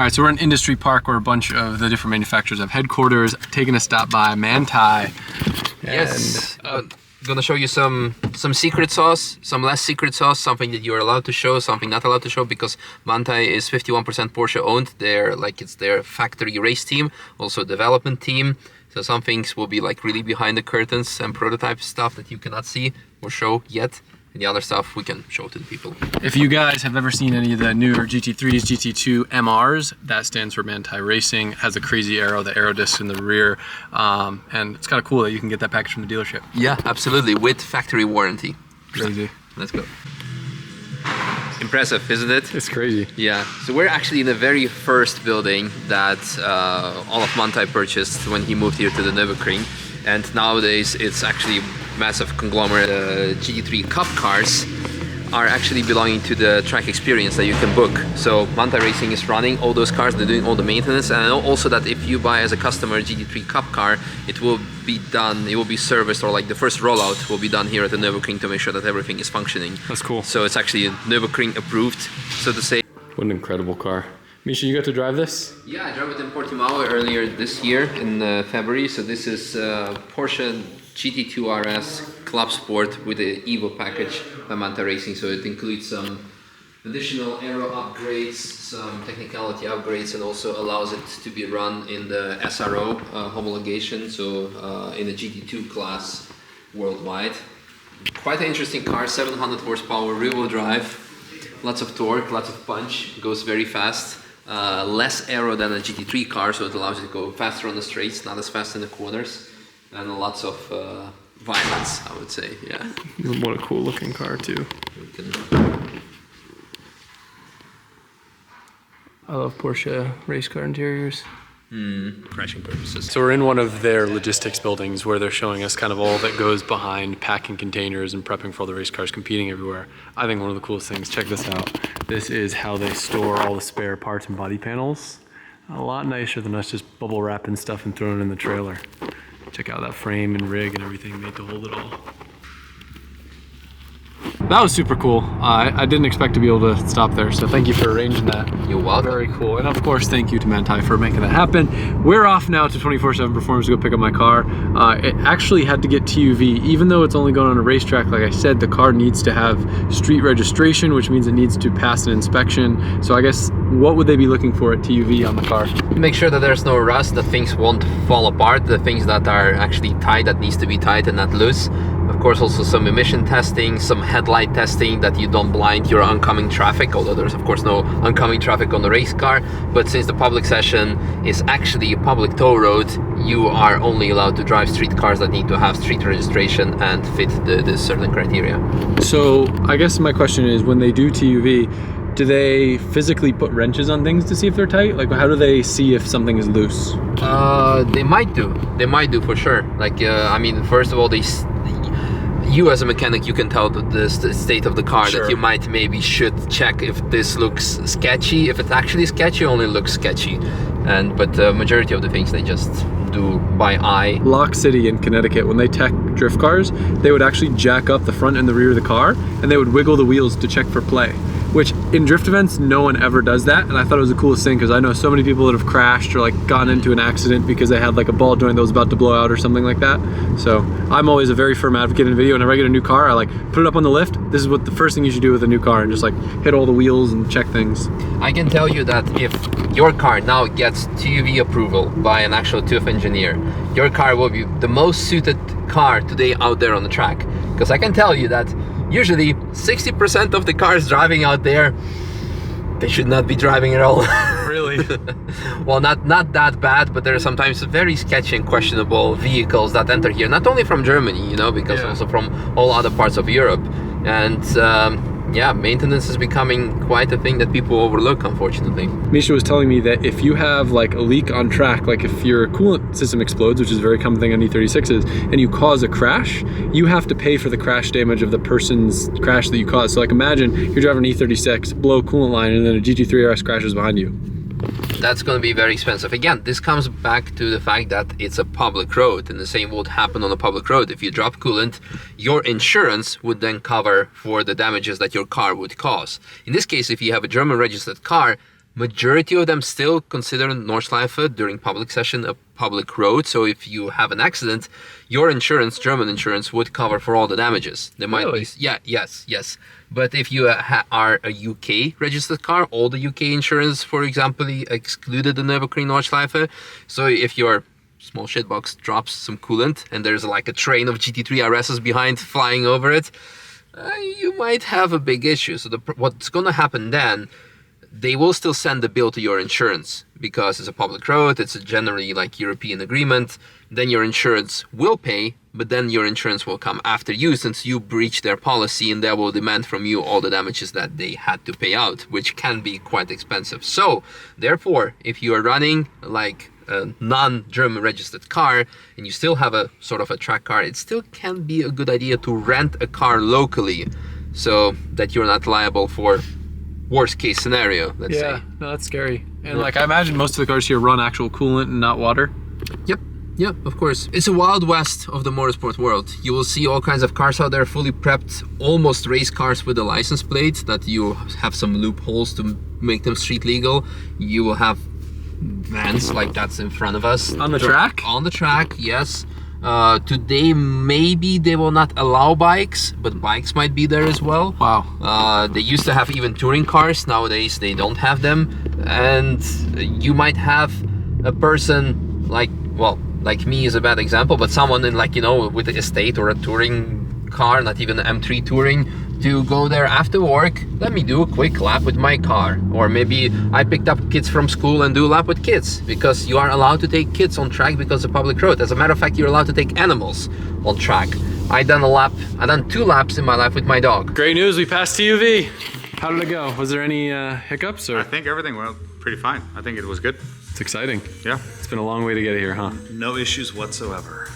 All right, so we're in Industry Park where a bunch of the different manufacturers have headquarters. Taking a stop by Manthey. Yes. Gonna show you some secret sauce, some less secret sauce, something that you're allowed to show, something not allowed to show, because Manthey is 51% Porsche owned. It's their factory race team, also development team. So some things will be like really behind the curtains and prototype stuff that you cannot see or show yet. And the other stuff we can show to the people. If you guys have ever seen any of the newer GT3s, GT2 MRs, that stands for Manthey Racing. It has a crazy arrow, the arrow disc in the rear. And it's kind of cool that you can get that package from the dealership. Yeah, absolutely, with factory warranty. Crazy. Let's go. Impressive, isn't it? It's crazy. Yeah, so we're actually in the very first building that Olaf Manthey purchased when he moved here to the Nurburgring. And nowadays it's actually massive conglomerate. GT3 Cup cars are actually belonging to the track experience that you can book. So Manthey Racing is running all those cars, they're doing all the maintenance, and I know also that if you buy as a customer a GT3 Cup car, it will be done, it will be serviced, or like the first rollout will be done here at the Nurburgring to make sure that everything is functioning. That's cool. So it's actually Nurburgring approved, so to say. What an incredible car. Misha, you got to drive this? Yeah, I drove it in Portimao earlier this year in February. So this is Porsche GT2 RS Club Sport with the Evo package by Manthey Racing. So it includes some additional aero upgrades, some technicality upgrades, and also allows it to be run in the SRO homologation, so in the GT2 class worldwide. Quite an interesting car, 700 horsepower, rear-wheel drive, lots of torque, lots of punch, goes very fast. Less aero than a GT3 car, so it allows you to go faster on the straights, not as fast in the corners, and lots of violence, I would say. Yeah. What a cool looking car too. I love Porsche race car interiors. Crashing purposes. So we're in one of their logistics buildings where they're showing us kind of all that goes behind packing containers and prepping for all the race cars competing everywhere. I think one of the coolest things, check this out. This is how they store all the spare parts and body panels. A lot nicer than us just bubble wrapping stuff and throwing it in the trailer. Check out that frame and rig and everything made to hold it all. That was super cool. I didn't expect to be able to stop there, so thank you for arranging that. You're welcome. Very cool. And of course, thank you to Manthey for making that happen. We're off now to 24/7 Performance to go pick up my car. It actually had to get TUV, even though it's only going on a racetrack. Like I said, the car needs to have street registration, which means it needs to pass an inspection. So I guess, what would they be looking for at TUV on the car? Make sure that there's no rust, that things won't fall apart, the things that are actually tight, that needs to be tight and not loose. Of course, also some emission testing, some headlight testing, that you don't blind your oncoming traffic, although there's of course no oncoming traffic on the race car. But since the public session is actually a public toll road, you are only allowed to drive street cars that need to have street registration and fit the certain criteria. So I guess my question is, when they do TUV, do they physically put wrenches on things to see if they're tight? Like, how do they see if something is loose? They might do. They might do for sure. Like, I mean, first of all, you as a mechanic, you can tell the state of the car, Sure. that you might maybe should check if this looks sketchy. If it's actually sketchy, it only looks sketchy. But the majority of the things they just do by eye. Lock City in Connecticut, when they tech drift cars, they would actually jack up the front and the rear of the car, and they would wiggle the wheels to check for play. Which in drift events, no one ever does that, and I thought it was the coolest thing because I know so many people that have crashed or like gotten into an accident because they had like a ball joint that was about to blow out or something like that. So I'm always a very firm advocate in video. Whenever I get a new car, I like put it up on the lift. This is what the first thing you should do with a new car, and just like hit all the wheels and check things. I can tell you that if your car now gets TUV approval by an actual TÜV engineer, your car will be the most suited car today out there on the track. Because I can tell you that usually 60% of the cars driving out there, they should not be driving at all. Really? Well, not that bad, but there are sometimes very sketchy and questionable vehicles that enter here, not only from Germany, you know, because Yeah. also from all other parts of Europe. And yeah, maintenance is becoming quite a thing that people overlook, unfortunately. Misha was telling me that if you have like a leak on track, like if your coolant system explodes, which is a very common thing on E36s, and you cause a crash, you have to pay for the crash damage of the person's crash that you caused. So like imagine you're driving an E36, blow a coolant line, and then a GT3 RS crashes behind you. That's going to be very expensive. Again, this comes back to the fact that it's a public road, and the same would happen on a public road. If you drop coolant, your insurance would then cover for the damages that your car would cause. In this case, if you have a German registered car, Majority of them still consider Nordschleife during public session a public road. So if you have an accident, your insurance, German insurance, would cover for all the damages. There might Really? be, yes. But if you are a UK registered car, all the UK insurance, for example, excluded the Nurburgring Nordschleife. So if your small shitbox drops some coolant and there's like a train of GT3 RSs behind flying over it, you might have a big issue. So what's going to happen then, they will still send the bill to your insurance because it's a public road, it's a generally like European agreement. Then your insurance will pay, but then your insurance will come after you since you breached their policy, and they will demand from you all the damages that they had to pay out, which can be quite expensive. So therefore, if you are running like a non-German registered car and you still have a sort of a track car, it still can be a good idea to rent a car locally so that you're not liable for worst case scenario, let's say. No, that's scary. And like I imagine most of the cars here run actual coolant and not water. Yep, of course. It's a wild west of the motorsport world. You will see all kinds of cars out there fully prepped, almost race cars with a license plate that you have some loopholes to make them street legal. You will have vans like that's in front of us. On the track? On the track, yes. Today maybe they will not allow bikes, but bikes might be there as well. Wow. They used to have even touring cars. Nowadays they don't have them. And you might have a person like me is a bad example, but someone in like, with an estate or a touring car, not even an M3 touring, to go there after work, let me do a quick lap with my car. Or maybe I picked up kids from school and do a lap with kids, because you are allowed to take kids on track because of public road. As a matter of fact, you're allowed to take animals on track. I done 2 laps in my life with my dog. Great news, we passed TUV. How did it go? Was there any hiccups or? I think everything went pretty fine. I think it was good. It's exciting. Yeah. It's been a long way to get here, huh? No issues whatsoever.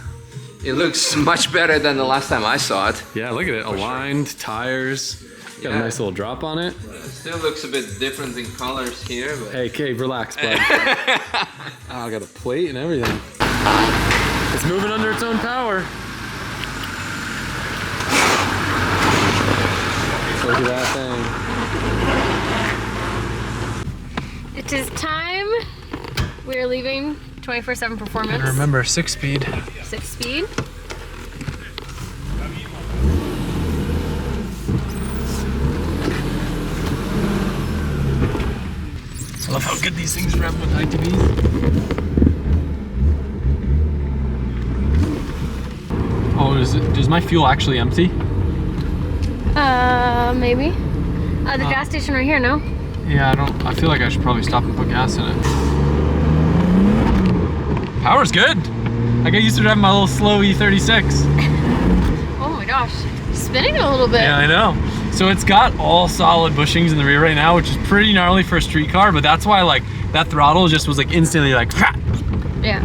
It looks much better than the last time I saw it. Yeah, look at it. Aligned, tires. Got a nice little drop on it. It still looks a bit different in colors here, but... Hey, Cave, relax, bud. I got a plate and everything. It's moving under its own power. Look at that thing. It is time. We're leaving 24/7 Performance. And remember, 6-speed. 6-speed. I love how good these things rev with ITBs. Oh, does my fuel actually empty? Maybe. The gas station right here, no? Yeah, I feel like I should probably stop and put gas in it. Power's good. I got used to driving my little slow E36. Oh my gosh. Spinning a little bit. Yeah, I know. So it's got all solid bushings in the rear right now, which is pretty gnarly for a street car, but that's why like that throttle just was like instantly like, yeah.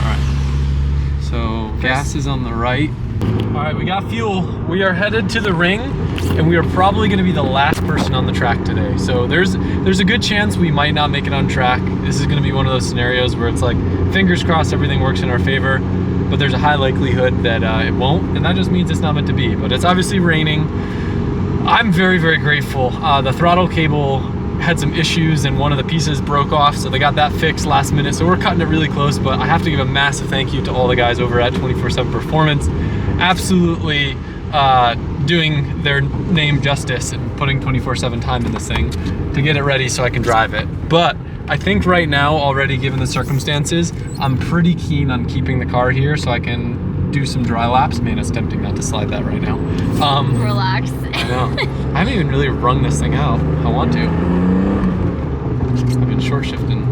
All right. So gas is on the right. All right, we got fuel. We are headed to the ring, and we are probably going to be the last person on the track today. So there's a good chance we might not make it on track. This is going to be one of those scenarios where it's like fingers crossed everything works in our favor, but there's a high likelihood that it won't, and that just means it's not meant to be. But it's obviously raining. I'm very, very grateful. The throttle cable had some issues and one of the pieces broke off, so they got that fixed last minute. So we're cutting it really close, but I have to give a massive thank you to all the guys over at 24/7 Performance. Absolutely doing their name justice and putting 24/7 time in this thing to get it ready so I can drive it. But I think right now, already given the circumstances, I'm pretty keen on keeping the car here so I can do some dry laps. Man, it's tempting not to slide that right now. Relax. I know. I haven't even really wrung this thing out. I want to. I've been short shifting.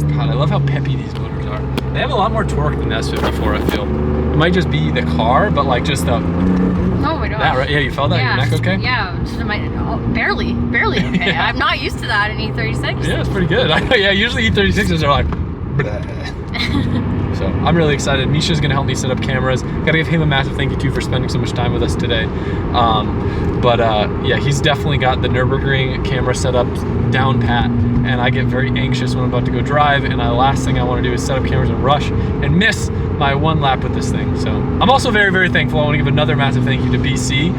God, I love how peppy these motors are. They have a lot more torque than the S54, I feel. It might just be the car, but like just the... Oh my gosh. That, right? Yeah, you felt that? Yeah. Your neck okay? Yeah, barely okay. Yeah. I'm not used to that in E36. Yeah, it's pretty good. Yeah, usually E36s are like... So I'm really excited. Misha's gonna help me set up cameras. Gotta give him a massive thank you too for spending so much time with us today. Yeah, he's definitely got the Nurburgring camera set up down pat, and I get very anxious when I'm about to go drive, and the last thing I want to do is set up cameras and rush and miss my one lap with this thing. So I'm also very, very thankful. I want to give another massive thank you to BC.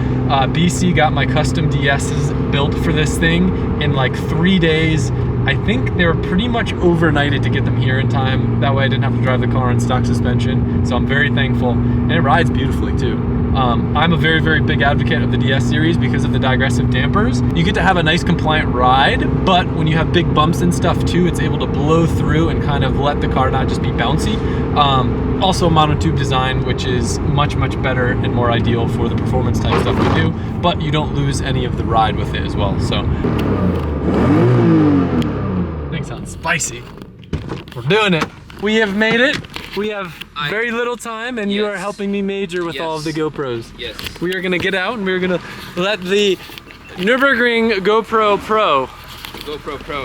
BC got my custom DSs built for this thing in like 3 days. I think they were pretty much overnighted to get them here in time. That way I didn't have to drive the car on stock suspension. So I'm very thankful, and it rides beautifully too. I'm a very, very big advocate of the DS series because of the digressive dampers. You get to have a nice compliant ride, but when you have big bumps and stuff too, it's able to blow through and kind of let the car not just be bouncy. Also a monotube design, which is much, much better and more ideal for the performance type stuff we do, but you don't lose any of the ride with it as well. So, thing sounds spicy. We're doing it. We have made it. We have very little time, and you are helping me major with all of the GoPros. Yes. We are gonna get out and we're gonna let the Nurburgring GoPro Pro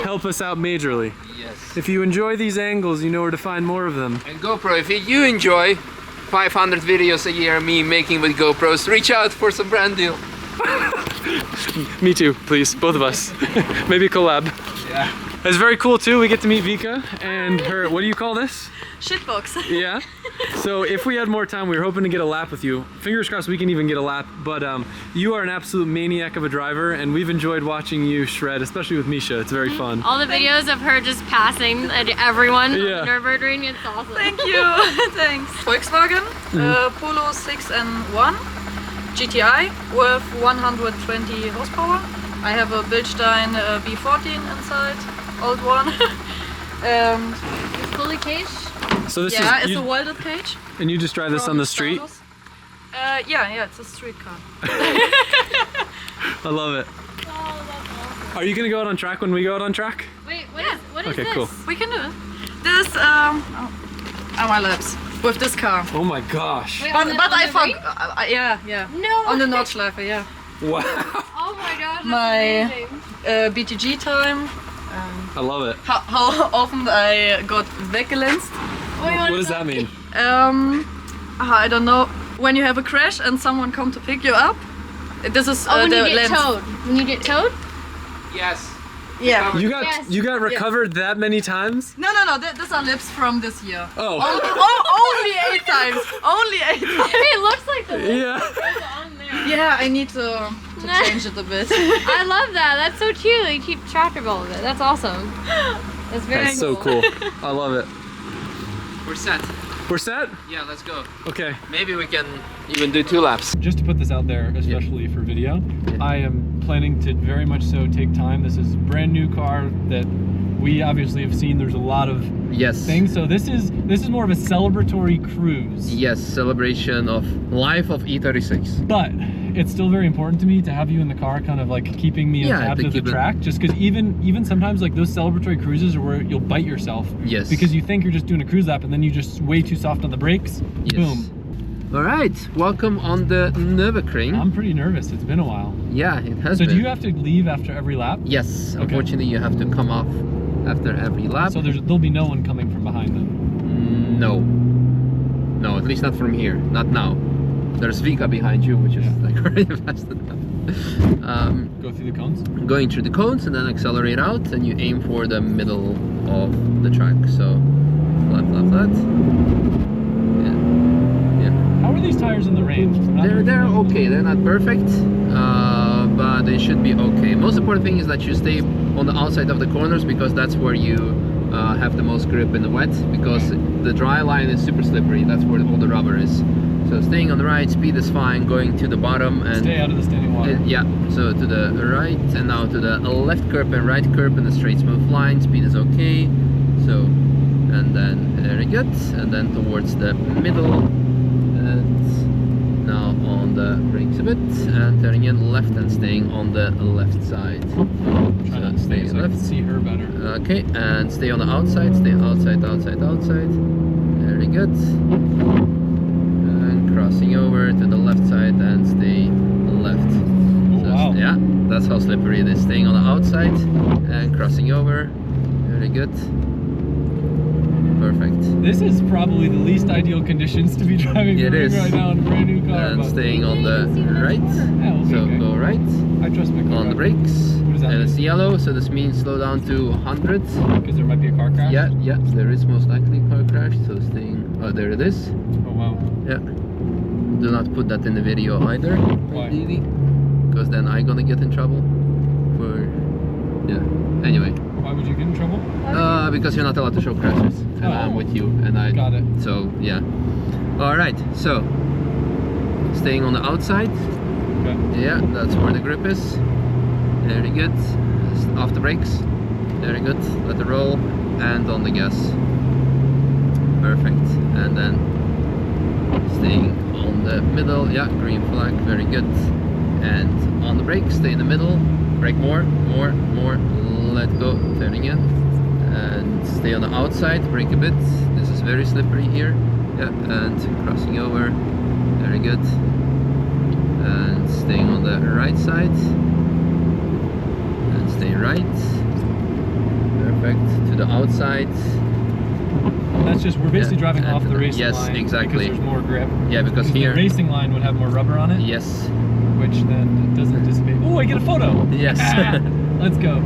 help us out majorly. Yes. If you enjoy these angles, you know where to find more of them. And GoPro, if you enjoy 500 videos a year me making with GoPros, reach out for some brand deal. Me too, please, both of us. Maybe collab. Yeah. It's very cool too. We get to meet Vika and her, what do you call this? Shitbox. Yeah. So if we had more time, we were hoping to get a lap with you. Fingers crossed we can even get a lap, but you are an absolute maniac of a driver, and we've enjoyed watching you shred, especially with Misha. It's very fun. All the videos of her just passing everyone on Yeah. the Nurburgring, it's awesome. Thank you. Thanks. Volkswagen Polo 6N1 GTI with 120 horsepower. I have a Bilstein B14 inside, old one. It's fully caged? So this Yeah, is it's a welded cage. and you just drive this on the street? Yeah, it's a street car. I love it. Oh, that's awesome. Are you gonna go out on track when we go out on track? Wait, what is Okay, this? cool. We can do it. This are my laps with this car. Oh my gosh. Wait, But, on but the I ring? forgot. Yeah. No. On the Nordschleife, yeah. Wow. Oh my gosh, that's My amazing. BTG time. I love it. How often I got weggelenst. What does that mean? I don't know. When you have a crash and someone come to pick you up, this is when the you get lens. towed. When you get towed? Yes. Yeah. You got recovered that many times? No. These are lips from this year. Oh. Only 8 times. Only 8 times. It looks like the Yeah. goes on there. Yeah, I need to change it a bit. I love that. That's so cute. You keep track of all of it. That's awesome. That's very That's so cool. I love it. We're set. We're set? Yeah, let's go. Okay. Maybe we can even do 2 laps. Just to put this out there, especially for video, I am planning to very much so take time. This is a brand new car that we obviously have seen. There's a lot of things. So this is more of a celebratory cruise. Yes, celebration of life of E36. But it's still very important to me to have you in the car, kind of like keeping me on tabs of the track. Just because even sometimes like those celebratory cruises are where you'll bite yourself. Yes. Because you think you're just doing a cruise lap and then you just way too soft on the brakes. Yes. Boom. All right, welcome on the Nurburgring. I'm pretty nervous. It's been a while. Yeah, it has So been. do you have to leave after every lap? Yes, Okay. unfortunately you have to come off after every lap. So there'll be no one coming from behind them? No, at least not from here, not now. There's Vika behind you, which is like already fast enough. Go through the cones? Going through the cones and then accelerate out, and you aim for the middle of the track. So flat. How are these tires in the range? They're okay. They're not perfect, but they should be okay. Most important thing is that you stay on the outside of the corners, because that's where you have the most grip in the wet, because the dry line is super slippery. That's where all the rubber is. So staying on the right, speed is fine. Going to the bottom and stay out of the standing water. Yeah. So to the right and now to the left curb and right curb in a straight smooth line. Speed is okay. So and then very good. And then towards the middle. And now on the brakes a bit and turning in left and staying on the left side. So stay so I can see her better. Okay, and stay on the outside. Stay outside. Very good. And crossing over to the left side and stay left. Oh, wow. Yeah, that's how slippery it is. Staying on the outside and crossing over. Very good. Perfect. This is probably the least ideal conditions to be driving It the ring is. right now in a brand new car. And but staying on the right. yeah, we'll be So okay. go right. I trust my car. On the brakes. What does that And mean? it's yellow, so this means slow down to 100. Because there might be a car crash? Yeah, yeah, there is most likely a car crash, so staying. Oh, there it is. Oh, wow. Yeah. Do not put that in the video either. Why? Because then I'm gonna get in trouble. For. Yeah. Anyway. Why would you get in trouble? Because you're not allowed to show crashes. And Oh. I'm with you. And I. Got it. So, yeah. Alright, so. Staying on the outside. Okay. Yeah, that's where the grip is. Very good. Off the brakes. Very good. Let it roll. And on the gas. Perfect. And then staying on the middle. Yeah, green flag. Very good. And on the brakes, stay in the middle. Brake more. Let go. Turning in. And stay on the outside. Brake a bit. This is very slippery here. Yeah, and crossing over. Very good. And staying on the right side. And stay right. Perfect. To the outside. That's just, we're basically Yeah, driving and off the racing yes, line. exactly. Because there's more grip. Yeah, because here. The racing line would have more rubber on it. Yes. Which then doesn't dissipate. Oh, I get a photo! Yes. Let's go.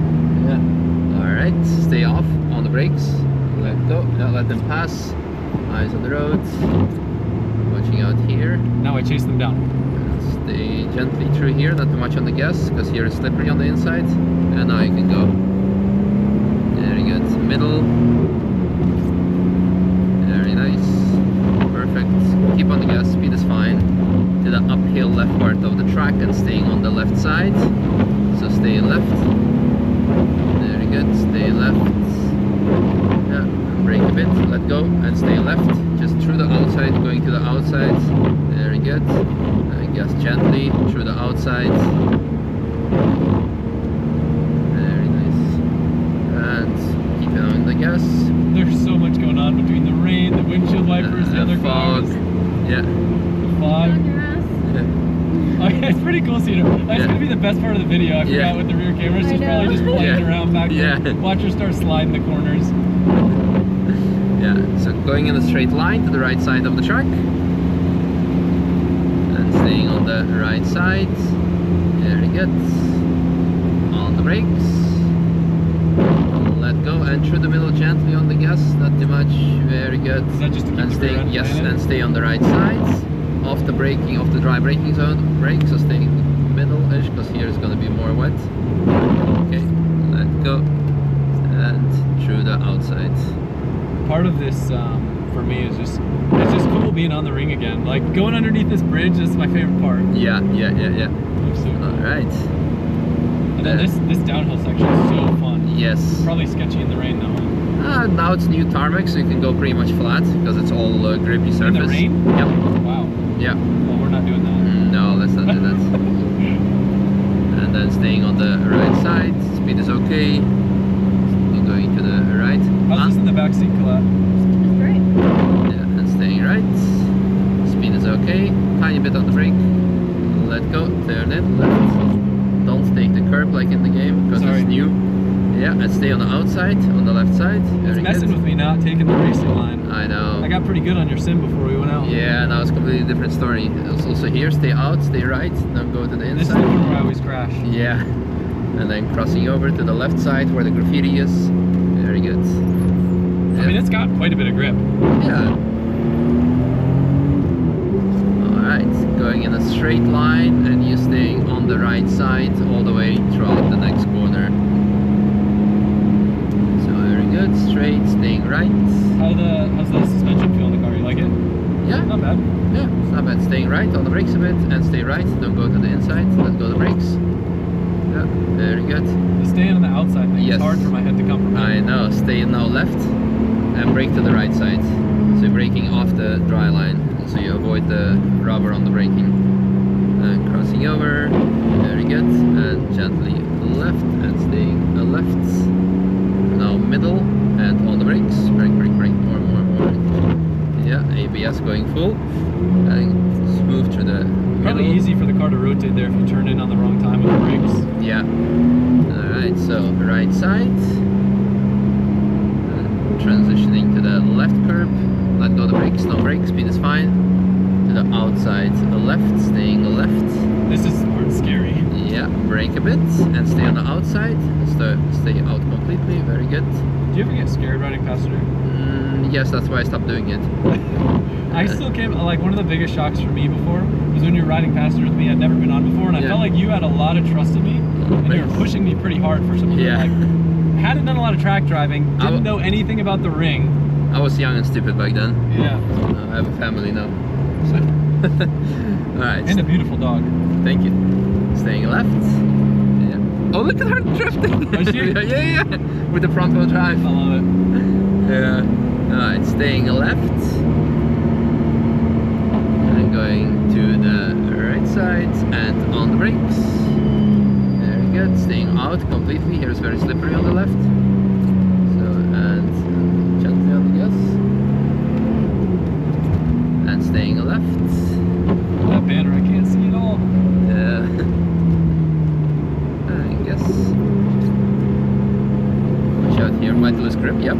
Yeah. Alright, stay off on the brakes. Let go. Now let them pass. Eyes on the road. Watching out here. Now I chase them down. Stay gently through here, not too much on the gas, because here it's slippery on the inside. And now you can go. Very good. Middle. Very nice. Perfect. Keep on the gas, speed is fine. To the uphill left part of the track and staying on the left side. So stay left. Very good. Stay left. Yeah. Brake a bit. Let go and stay left. Just through the outside, going to the outside. Very good. Gas gently through the outside. Very nice. And keep it on the gas. There's so much going on between the rain, the windshield wipers, the other fog. cars. Yeah. The fog. Yeah. Okay, it's pretty cool seeing her. That's gonna be the best part of the video. I forgot with the rear cameras. She's probably just flying around back there. Watch her start sliding the corners. Yeah, so going in a straight line to the right side of the track. And staying on the right side. Very good. On the brakes. Let go and through the middle gently on the gas, not too much. Very good. Is that just to keep and the stay, rear end yes, planted? and stay on the right side. Off the braking, off the dry braking zone. Brake, so stay middle-ish, because here is going to be more wet. Okay, let go. And through the outside. Part of this for me is just, it's just cool being on the ring again. Like going underneath this bridge is my favorite part. Yeah. Absolutely. All right. And then this downhill section is so fun. Yes. Probably sketchy in the rain though. Now it's new tarmac, so you can go pretty much flat because it's all grippy surface. In the rain? Yep. Wow. Yeah. Well, we're not doing that. No, let's not do that. And then staying on the right side, speed is okay. Going to the right. How's this in the back seat, Colette? It's great. Yeah, and staying right. Speed is okay. Tiny bit on the brake. Let go. Turn in. Left. Don't take the curb like in the game because it's new. Yeah, and stay on the outside, on the left side. It's messing with me not taking the racing line. I know. I got pretty good on your sim before we went out. Yeah, now it's a completely different story. It's also here, stay out, stay right, don't go to the inside. This is the one where I always crash. Yeah. And then crossing over to the left side where the graffiti is. Very good. I mean, it's got quite a bit of grip. Yeah. Alright, going in a straight line and you staying on the right side all the way throughout the next corner. So very good, straight, staying right. How's the suspension feel in the car? You like it? Yeah. Not bad. Yeah, it's not bad. Staying right on the brakes a bit and stay right. Don't go to the inside, let go the brakes. Yeah, very good. The staying on the outside thing is hard for my head to compromise. I know. Stay now left and brake to the right side. So you're braking off the dry line, so you avoid the rubber on the braking. And crossing over, very good. And gently left and staying left. Now middle and on the brakes. Brake, more. Yeah, ABS going full. And smooth through the Probably middle. easy for the car to rotate there if you turn in on the wrong time with the brakes. Yeah. Alright, so right side. transitioning to the left curb. Let go the brakes, no brakes, speed is fine. To the outside, to the left, staying left. This is part scary. Yeah, brake a bit and stay on the outside. Stay out completely, very good. Do you ever get scared riding passenger? Yes, that's why I stopped doing it. I still came, like one of the biggest shocks for me before was when you're riding passenger with me. I'd never been on before, and I felt like you had a lot of trust in me, and you were pushing me pretty hard for someone who like hadn't done a lot of track driving, didn't know anything about the ring. I was young and stupid back then. Yeah. I have a family now. So. Alright. And a beautiful dog. Thank you. Staying left. Yeah. Oh, look at her drifting! Oh, she? yeah. With the front wheel drive. I love it. Yeah. Alright, staying left. And going to the right side and on the brakes. Very good. Staying out completely. Here is very slippery on the left. So, and gently on the gas. And staying left. That banner, I can't see it all. Yeah. I guess. Watch out here, might lose grip, yep.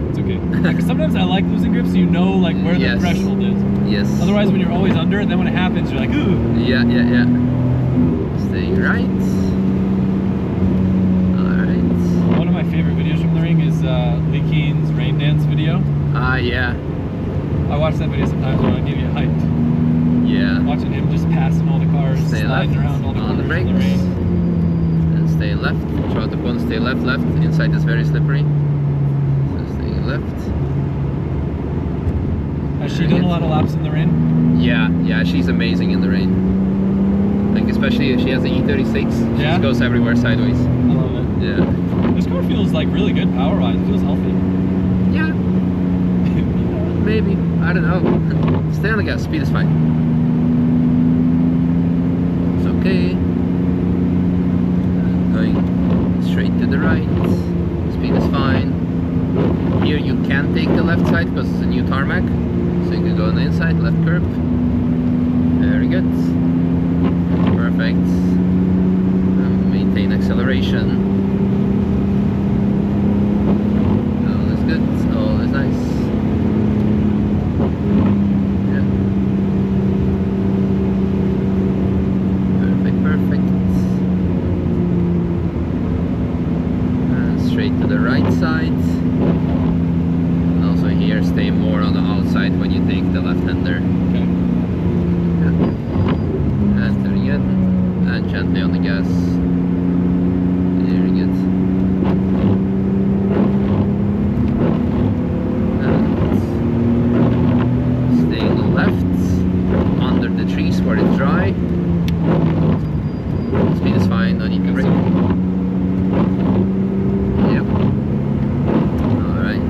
It's okay. Like, sometimes I like losing grip so you know like where the threshold is. Yes. Otherwise when you're always under it, then when it happens you're like, ooh. Yeah. Staying right. Alright. One of my favorite videos from the ring is Lee Keen's rain dance video. Yeah. I watch that video sometimes when I need to get hyped. Yeah. Watching him just passing all the cars, Stay sliding left, around all the on the corners in brakes. the rain. And stay left. Throughout the corner, stay left. Inside is very slippery. So staying left. Has she done a lot of laps in the rain? Yeah, she's amazing in the rain. Like especially if she has the E36, she just goes everywhere sideways. I love it. Yeah. This car feels like really good power-wise. It feels healthy. Yeah. Maybe. I don't know. Stay on the gas. Speed is fine. It's okay. Going straight to the right. Speed is fine. Here you can take the left side because it's a new tarmac. So you can go on the inside, left curb. Very good. Perfect. Maintain acceleration. All is good. All is nice. Yeah. Perfect. And straight to the right side. Also here, stay more on the outside when you take the left-hander. Okay. Yeah. And turning in. And gently on the gas. Very good. And staying left under the trees where it's dry. Speed is fine, no need to brake. Yep. Alright.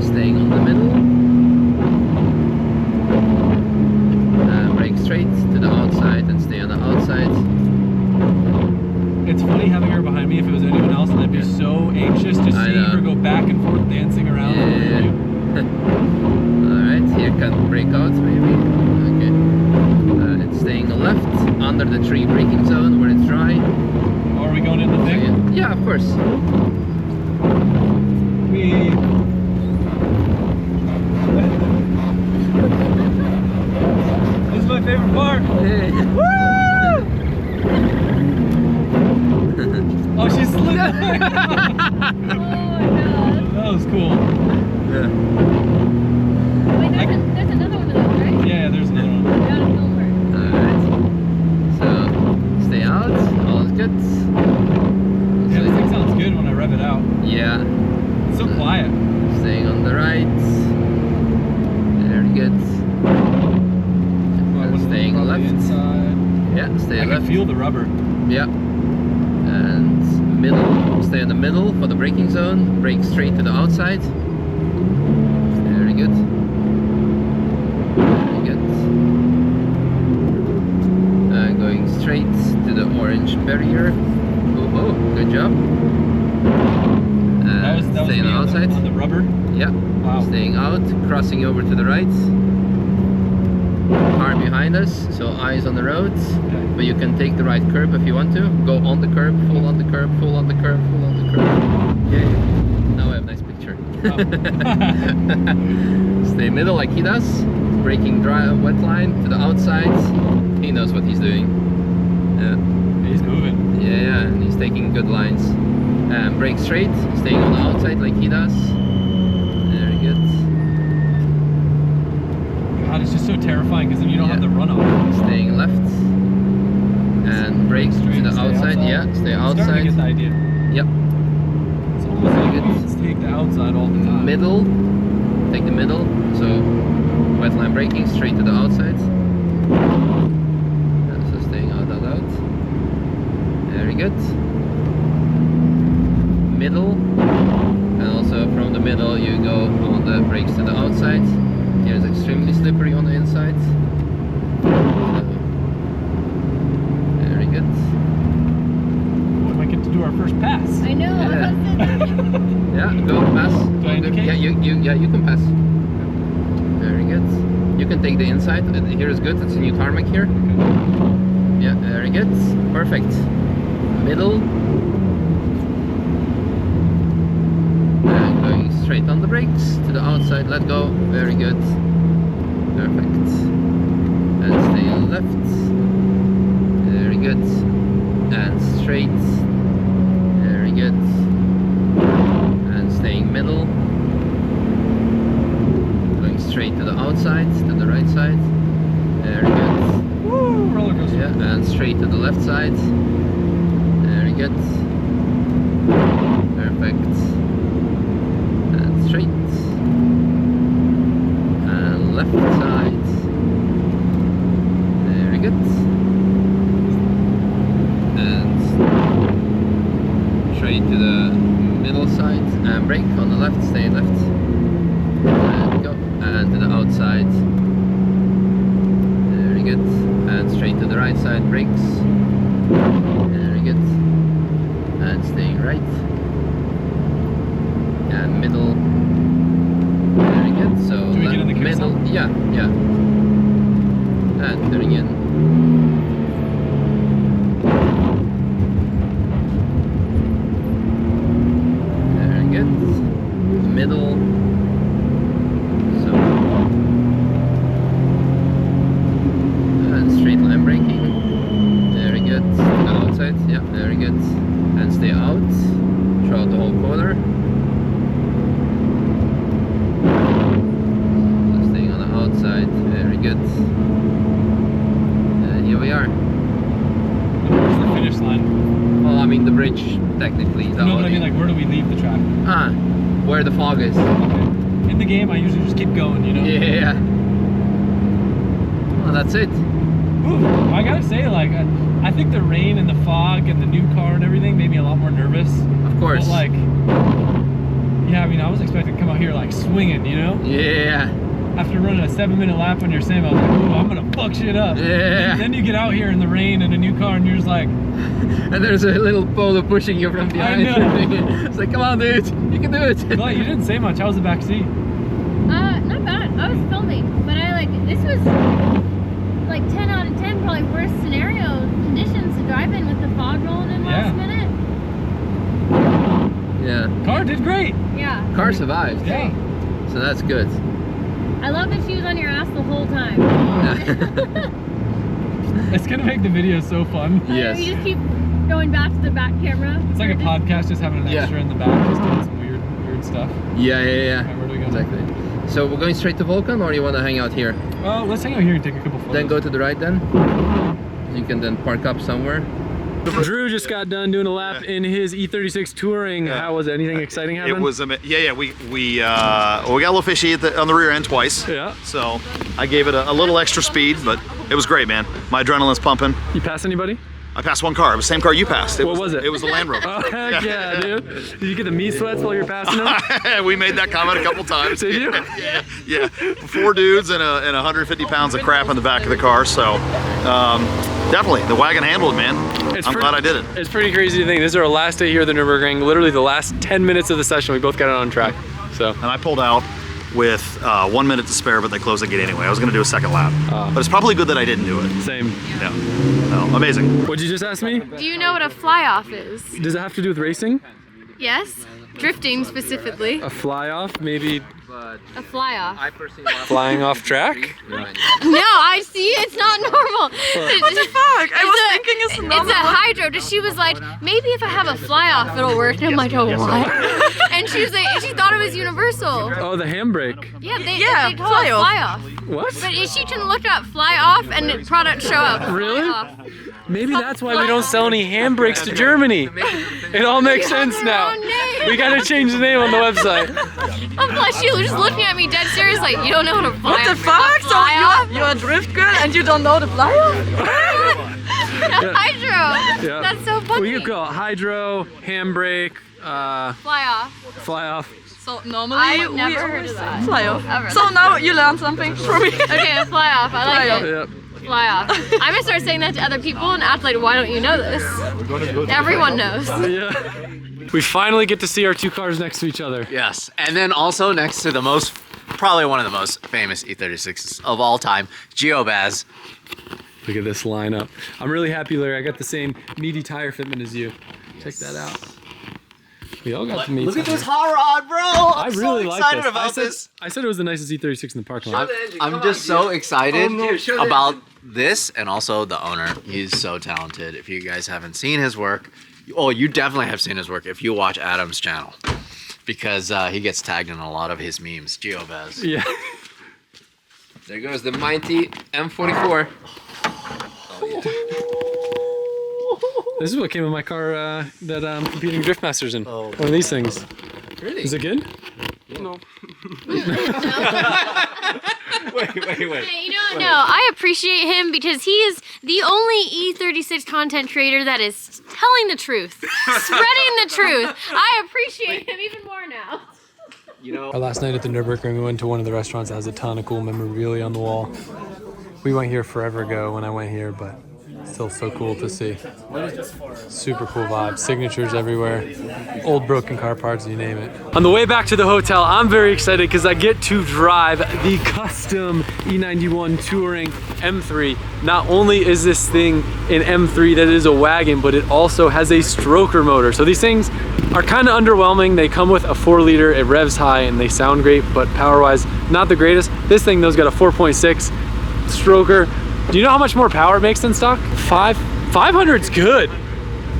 Staying on the middle. Brake straight to the outside and stay on the outside. It's funny having her behind me. If it was anyone else, I'd be so anxious to see her go back and forth dancing around. Yeah. Alright, here can brake out maybe. Okay. It's staying left under the tree braking zone where it's dry. Oh, are we going in the thing? Yeah, of course. This is my favorite part. Hey. Woo! Oh, she slid. Oh my god. That was cool. Yeah. Wait, there's another one of those, right? Yeah, there's another one. I gotta film her. Alright. So, stay out. All is good. Yeah, this thing sounds good when I rev it out. Yeah. Mm-hmm. It's so quiet. Staying on the right. Very good. And staying left. Inside. Yeah, stay I left. can feel the rubber. Yeah. And middle. Stay in the middle for the braking zone. Brake straight to the outside. Very good. Very good. Going straight to the orange barrier. Oh, good job. That was staying me outside. on the rubber. Yeah. Wow. Staying out, crossing over to the right. Car behind us, so eyes on the road. Okay. But you can take the right curb if you want to. Go on the curb, full on the curb, full on the curb, full on the curb. Yeah. Now we have nice Stay middle like he does. Braking dry wet line to the outside. He knows what he's doing. Yeah. He's moving. Yeah, and he's taking good lines. Brake straight, staying on the outside like he does. Very good. God, it's just so terrifying because then you don't have the runoff. Staying left. And brake to the outside. Yeah, stay I'm starting to outside. get the idea. Yep. It's almost like let's take the outside all the time. Middle. Take the middle. So wet line braking straight to the outside. And so staying out. Very good. Middle. And also from the middle you go on the brakes to the outside. Here is extremely slippery on the inside. Very good. We might get to do our first pass. I know. Yeah, go pass. Do I indicate? Yeah, you can pass. Very good. You can take the inside. Here is good. It's a new tarmac here. Okay. Yeah, very good. Perfect. Middle. And going straight on the brakes to the outside. Let go. Very good. Perfect. And stay on left. Very good. And straight. Very good. And staying middle. Going straight to the outside, to the right side. Very good. Woo! Roller coaster. Yeah, and straight to the left side. Very good. Perfect. And straight. And left side. Very good. And straight to the middle side. And brake on the left, stay left. And go. And to the outside. Very good. And straight to the right side, brakes. Very good. And staying right. And middle. Very good. So Do we get in the middle. carousel? Yeah, yeah. And turning in. Very good. Middle. So. And straight line braking. Very good. To the outside. Yeah, very good. And stay out throughout the whole corner. So staying on the outside. Very good. And here we are. Where's the finish line? Well, I mean the bridge technically. No, but I mean like where do we leave the track? Where the fog is. Okay. In the game, I usually just keep going, you know? Yeah. Well, that's it. Ooh, I gotta say, like, I think the rain and the fog and the new car and everything made me a lot more nervous. Of course. But like, yeah, I mean, I was expecting to come out here like swinging, you know? Yeah. After running a 7-minute lap on your sim, I was like, ooh, I'm gonna fuck shit up. Yeah. And then you get out here in the rain and a new car and you're just like... And there's a little polo pushing you from behind. I know. It's like, come on, dude, you can do it. Well, you didn't say much. How was the back seat? Not bad. I was filming, but this was like 10 out of 10, probably worst scenario conditions to drive in with the fog rolling in last minute. Yeah. Car did great. Yeah. Car survived. Yeah. So that's good. I love that she was on your ass the whole time. It's gonna make the video so fun. Yes. You just keep going back to the back camera. It's like a podcast, just having an extra in the back, just doing some weird stuff. Yeah. Okay, where do we go? Exactly. So we're going straight to Vulcan, or you want to hang out here? Well, let's hang out here and take a couple photos. Then go to the right then. You can then park up somewhere. Drew just got done doing a lap in his E36 Touring. How was it? Anything exciting happen? It was yeah. We got a little fishy on the rear end twice. Yeah. So I gave it a little extra speed, but it was great, man. My adrenaline's pumping. You pass anybody? I passed one car. It was the same car you passed. What was it? It was the Land Rover. Oh, heck yeah, dude. Did you get the meat sweats while you're passing them? We made that comment a couple times. Did you? Yeah. 4 dudes and 150 pounds of crap in the back of the car. So definitely, the wagon handled it, man. I'm glad I did it. It's pretty crazy to think. This is our last day here at the Nurburgring. Literally the last 10 minutes of the session, we both got it on track. So. And I pulled out with 1 minute to spare, but they closed the gate anyway. I was gonna do a second lap. But it's probably good that I didn't do it. Same. Yeah. No, amazing. What'd you just ask me? Do you know what a fly-off is? Does it have to do with racing? Yes. Drifting specifically. A fly off, maybe A fly off. I personally love flying off track. No, I see. It's not normal. What the fuck? I was thinking it's normal. It's a hydro. She was like, maybe if I have a fly off, it'll work. And I'm like, oh, what? And she was like, she thought it was universal. Oh, the handbrake. Yeah, they told fly her off. fly off. What? But she can look up fly off and the product show up. Really? Fly off. Maybe that's why we don't sell any handbrakes to Germany. It all makes sense now. We gotta change the name on the website. I'm like, she was just looking at me dead serious, like, you don't know how to fly What the off. fuck? So Fly off? you're a drift girl and you don't know the fly off? Hydro. Yeah. That's so funny. We could call it hydro, handbrake, Fly off. fly off. So normally I've we never heard always of say that. fly off. Ever. So now you learned something from me. Okay, fly off. I like Fly it. Yep. Fly off. I'm gonna start saying that to other people and act like, why don't you know this? Everyone knows. Yeah. We finally get to see our two cars next to each other. Yes, and then also next to the most, probably one of the most famous E36s of all time, Geobaz. Look at this lineup. I'm really happy, Larry. I got the same meaty tire fitment as you. Check that out. We all got the meaty. Look at tire. this hot rod, bro! I'm really so like excited this. about this. I said it was the nicest E36 in the parking lot. I'm just so excited about this, and also the owner. He's so talented. If you guys haven't seen his work, oh, you definitely have seen his work if you watch Adam's channel, because he gets tagged in a lot of his memes. Geobaz. Yeah. There goes the mighty M44. This is what came in my car that I'm competing Drift Masters in. One of these things. Really? Is it good? No. Wait. Hey, you know what? No, I appreciate him because he is the only E36 content creator that is telling the truth, spreading the truth. I appreciate him even more now. You know, Our last night at the Nurburgring, we went to one of the restaurants that has a ton of cool memorabilia on the wall. We went here forever ago when I went here, but still so cool to see. Super cool vibe, signatures everywhere, old broken car parts, you name it. On the way back to the hotel, I'm very excited because I get to drive the custom E91 Touring M3. Not only is this thing an M3 that is a wagon, but it also has a stroker motor. So these things are kind of underwhelming. They come with a 4-liter, it revs high, and they sound great, but power-wise, not the greatest. This thing though's got a 4.6 stroker. Do you know how much more power it makes than stock? 500's good.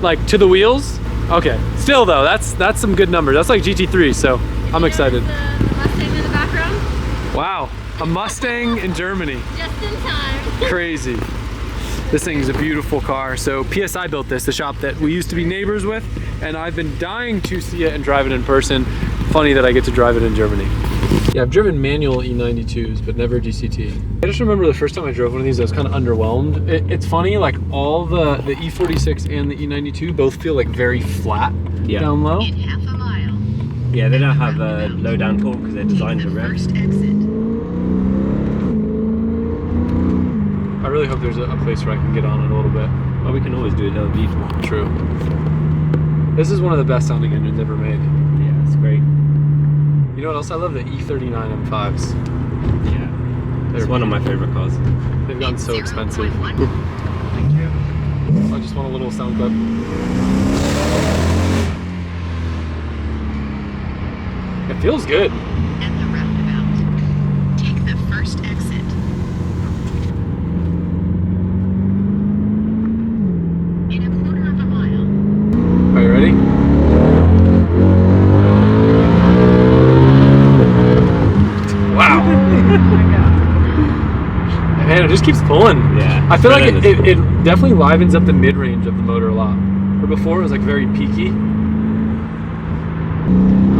Like to the wheels? Okay. Still though, that's some good numbers. That's like GT3, so I'm excited. The Mustang in the background. Wow, a Mustang in Germany. Just in time. Crazy. This thing is a beautiful car. So PSI built this, the shop that we used to be neighbors with, and I've been dying to see it and drive it in person. Funny that I get to drive it in Germany. Yeah, I've driven manual E92s, but never DCT. I just remember the first time I drove one of these, I was kind of underwhelmed. It's funny, like all the E46 and the E92 both feel like very flat down low. In half a mile. Yeah, they don't have low down torque because they're designed for rev. First exit. I really hope there's a place where I can get on it a little bit. Well, we can always do a little V12. True. This is one of the best sounding engines ever made. Yeah, it's great. You know what else? I love the E39 M5s. Yeah, it's one of my favorite cars. They've gotten so expensive. Thank you. I just want a little sound clip. It feels good. At the roundabout, take the first exit. In a quarter of a mile. Are you ready? Wow. Man, it just keeps pulling. Yeah. I feel like it definitely livens up the mid-range of the motor a lot. Where before it was like very peaky. I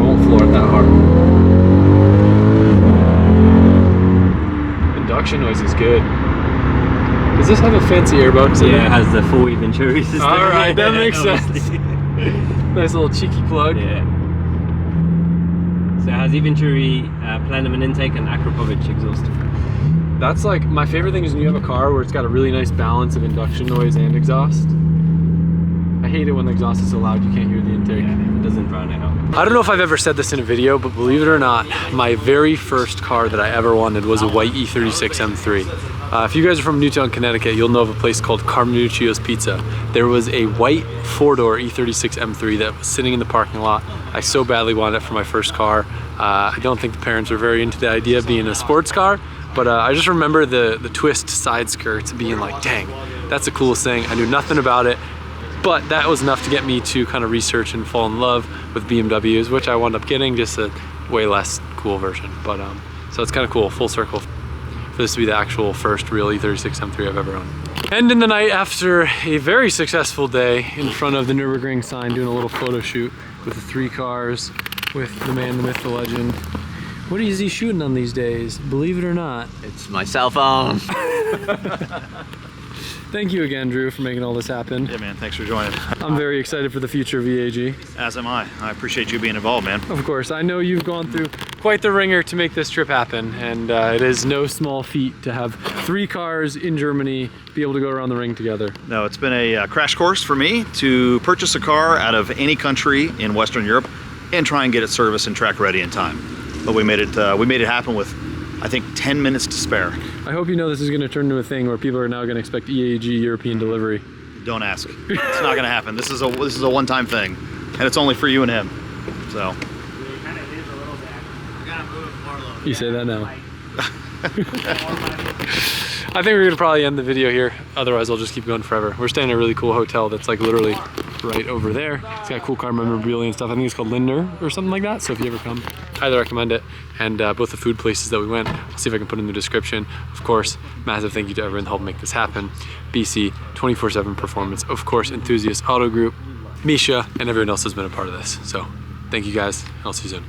won't floor it that hard. Induction noise is good. Does this have a fancy airbox in it? Yeah, it has the 4-way Venturi system. Alright, that makes Obviously. sense. Nice little cheeky plug. Yeah. So it has E-Venturi, Platinum intake, and Akrapovic exhaust. That's like, my favorite thing is when you have a car where it's got a really nice balance of induction noise and exhaust. I hate it when the exhaust is so loud you can't hear the intake. Yeah, it doesn't drown it out. I don't know if I've ever said this in a video, but believe it or not, my very first car that I ever wanted was a white E36 M3. If you guys are from Newtown, Connecticut, you'll know of a place called Carmenuccio's Pizza. There was a white 4-door E36 M3 that was sitting in the parking lot. I so badly wanted it for my first car. I don't think the parents were very into the idea of being a sports car, but I just remember the twist side skirts being like, dang, that's the coolest thing. I knew nothing about it, but that was enough to get me to kind of research and fall in love with BMWs, which I wound up getting, just a way less cool version. But so it's kind of cool, full circle, for this to be the actual first real E36 M3 I've ever owned. And in the night, after a very successful day in front of the Nurburgring sign, doing a little photo shoot with the 3 cars, with the man, the myth, the legend. What is he shooting on these days? Believe it or not. It's my cell phone. Thank you again, Drew, for making all this happen. Yeah, man, thanks for joining. I'm very excited for the future of EAG. As am I. I appreciate you being involved, man. Of course, I know you've gone through quite the ringer to make this trip happen, and it is no small feat to have 3 cars in Germany be able to go around the ring together. No, it's been a crash course for me to purchase a car out of any country in Western Europe and try and get it serviced and track ready in time. But we made it happen with, I think, 10 minutes to spare. I hope you know this is going to turn into a thing where people are now going to expect EAG European delivery. Don't ask. It's not going to happen. This is a one-time thing, and it's only for you and him. So. You say that now. I think we're gonna probably end the video here. Otherwise, I'll just keep going forever. We're staying in a really cool hotel that's like literally right over there. It's got cool car memorabilia and stuff. I think it's called Lindner or something like that. So if you ever come, highly recommend it. And both the food places that we went, I'll see if I can put in the description. Of course, massive thank you to everyone that helped make this happen. BC 24/7 Performance, of course, Enthusiast Auto Group, Misha, and everyone else has been a part of this. So thank you guys. I'll see you soon.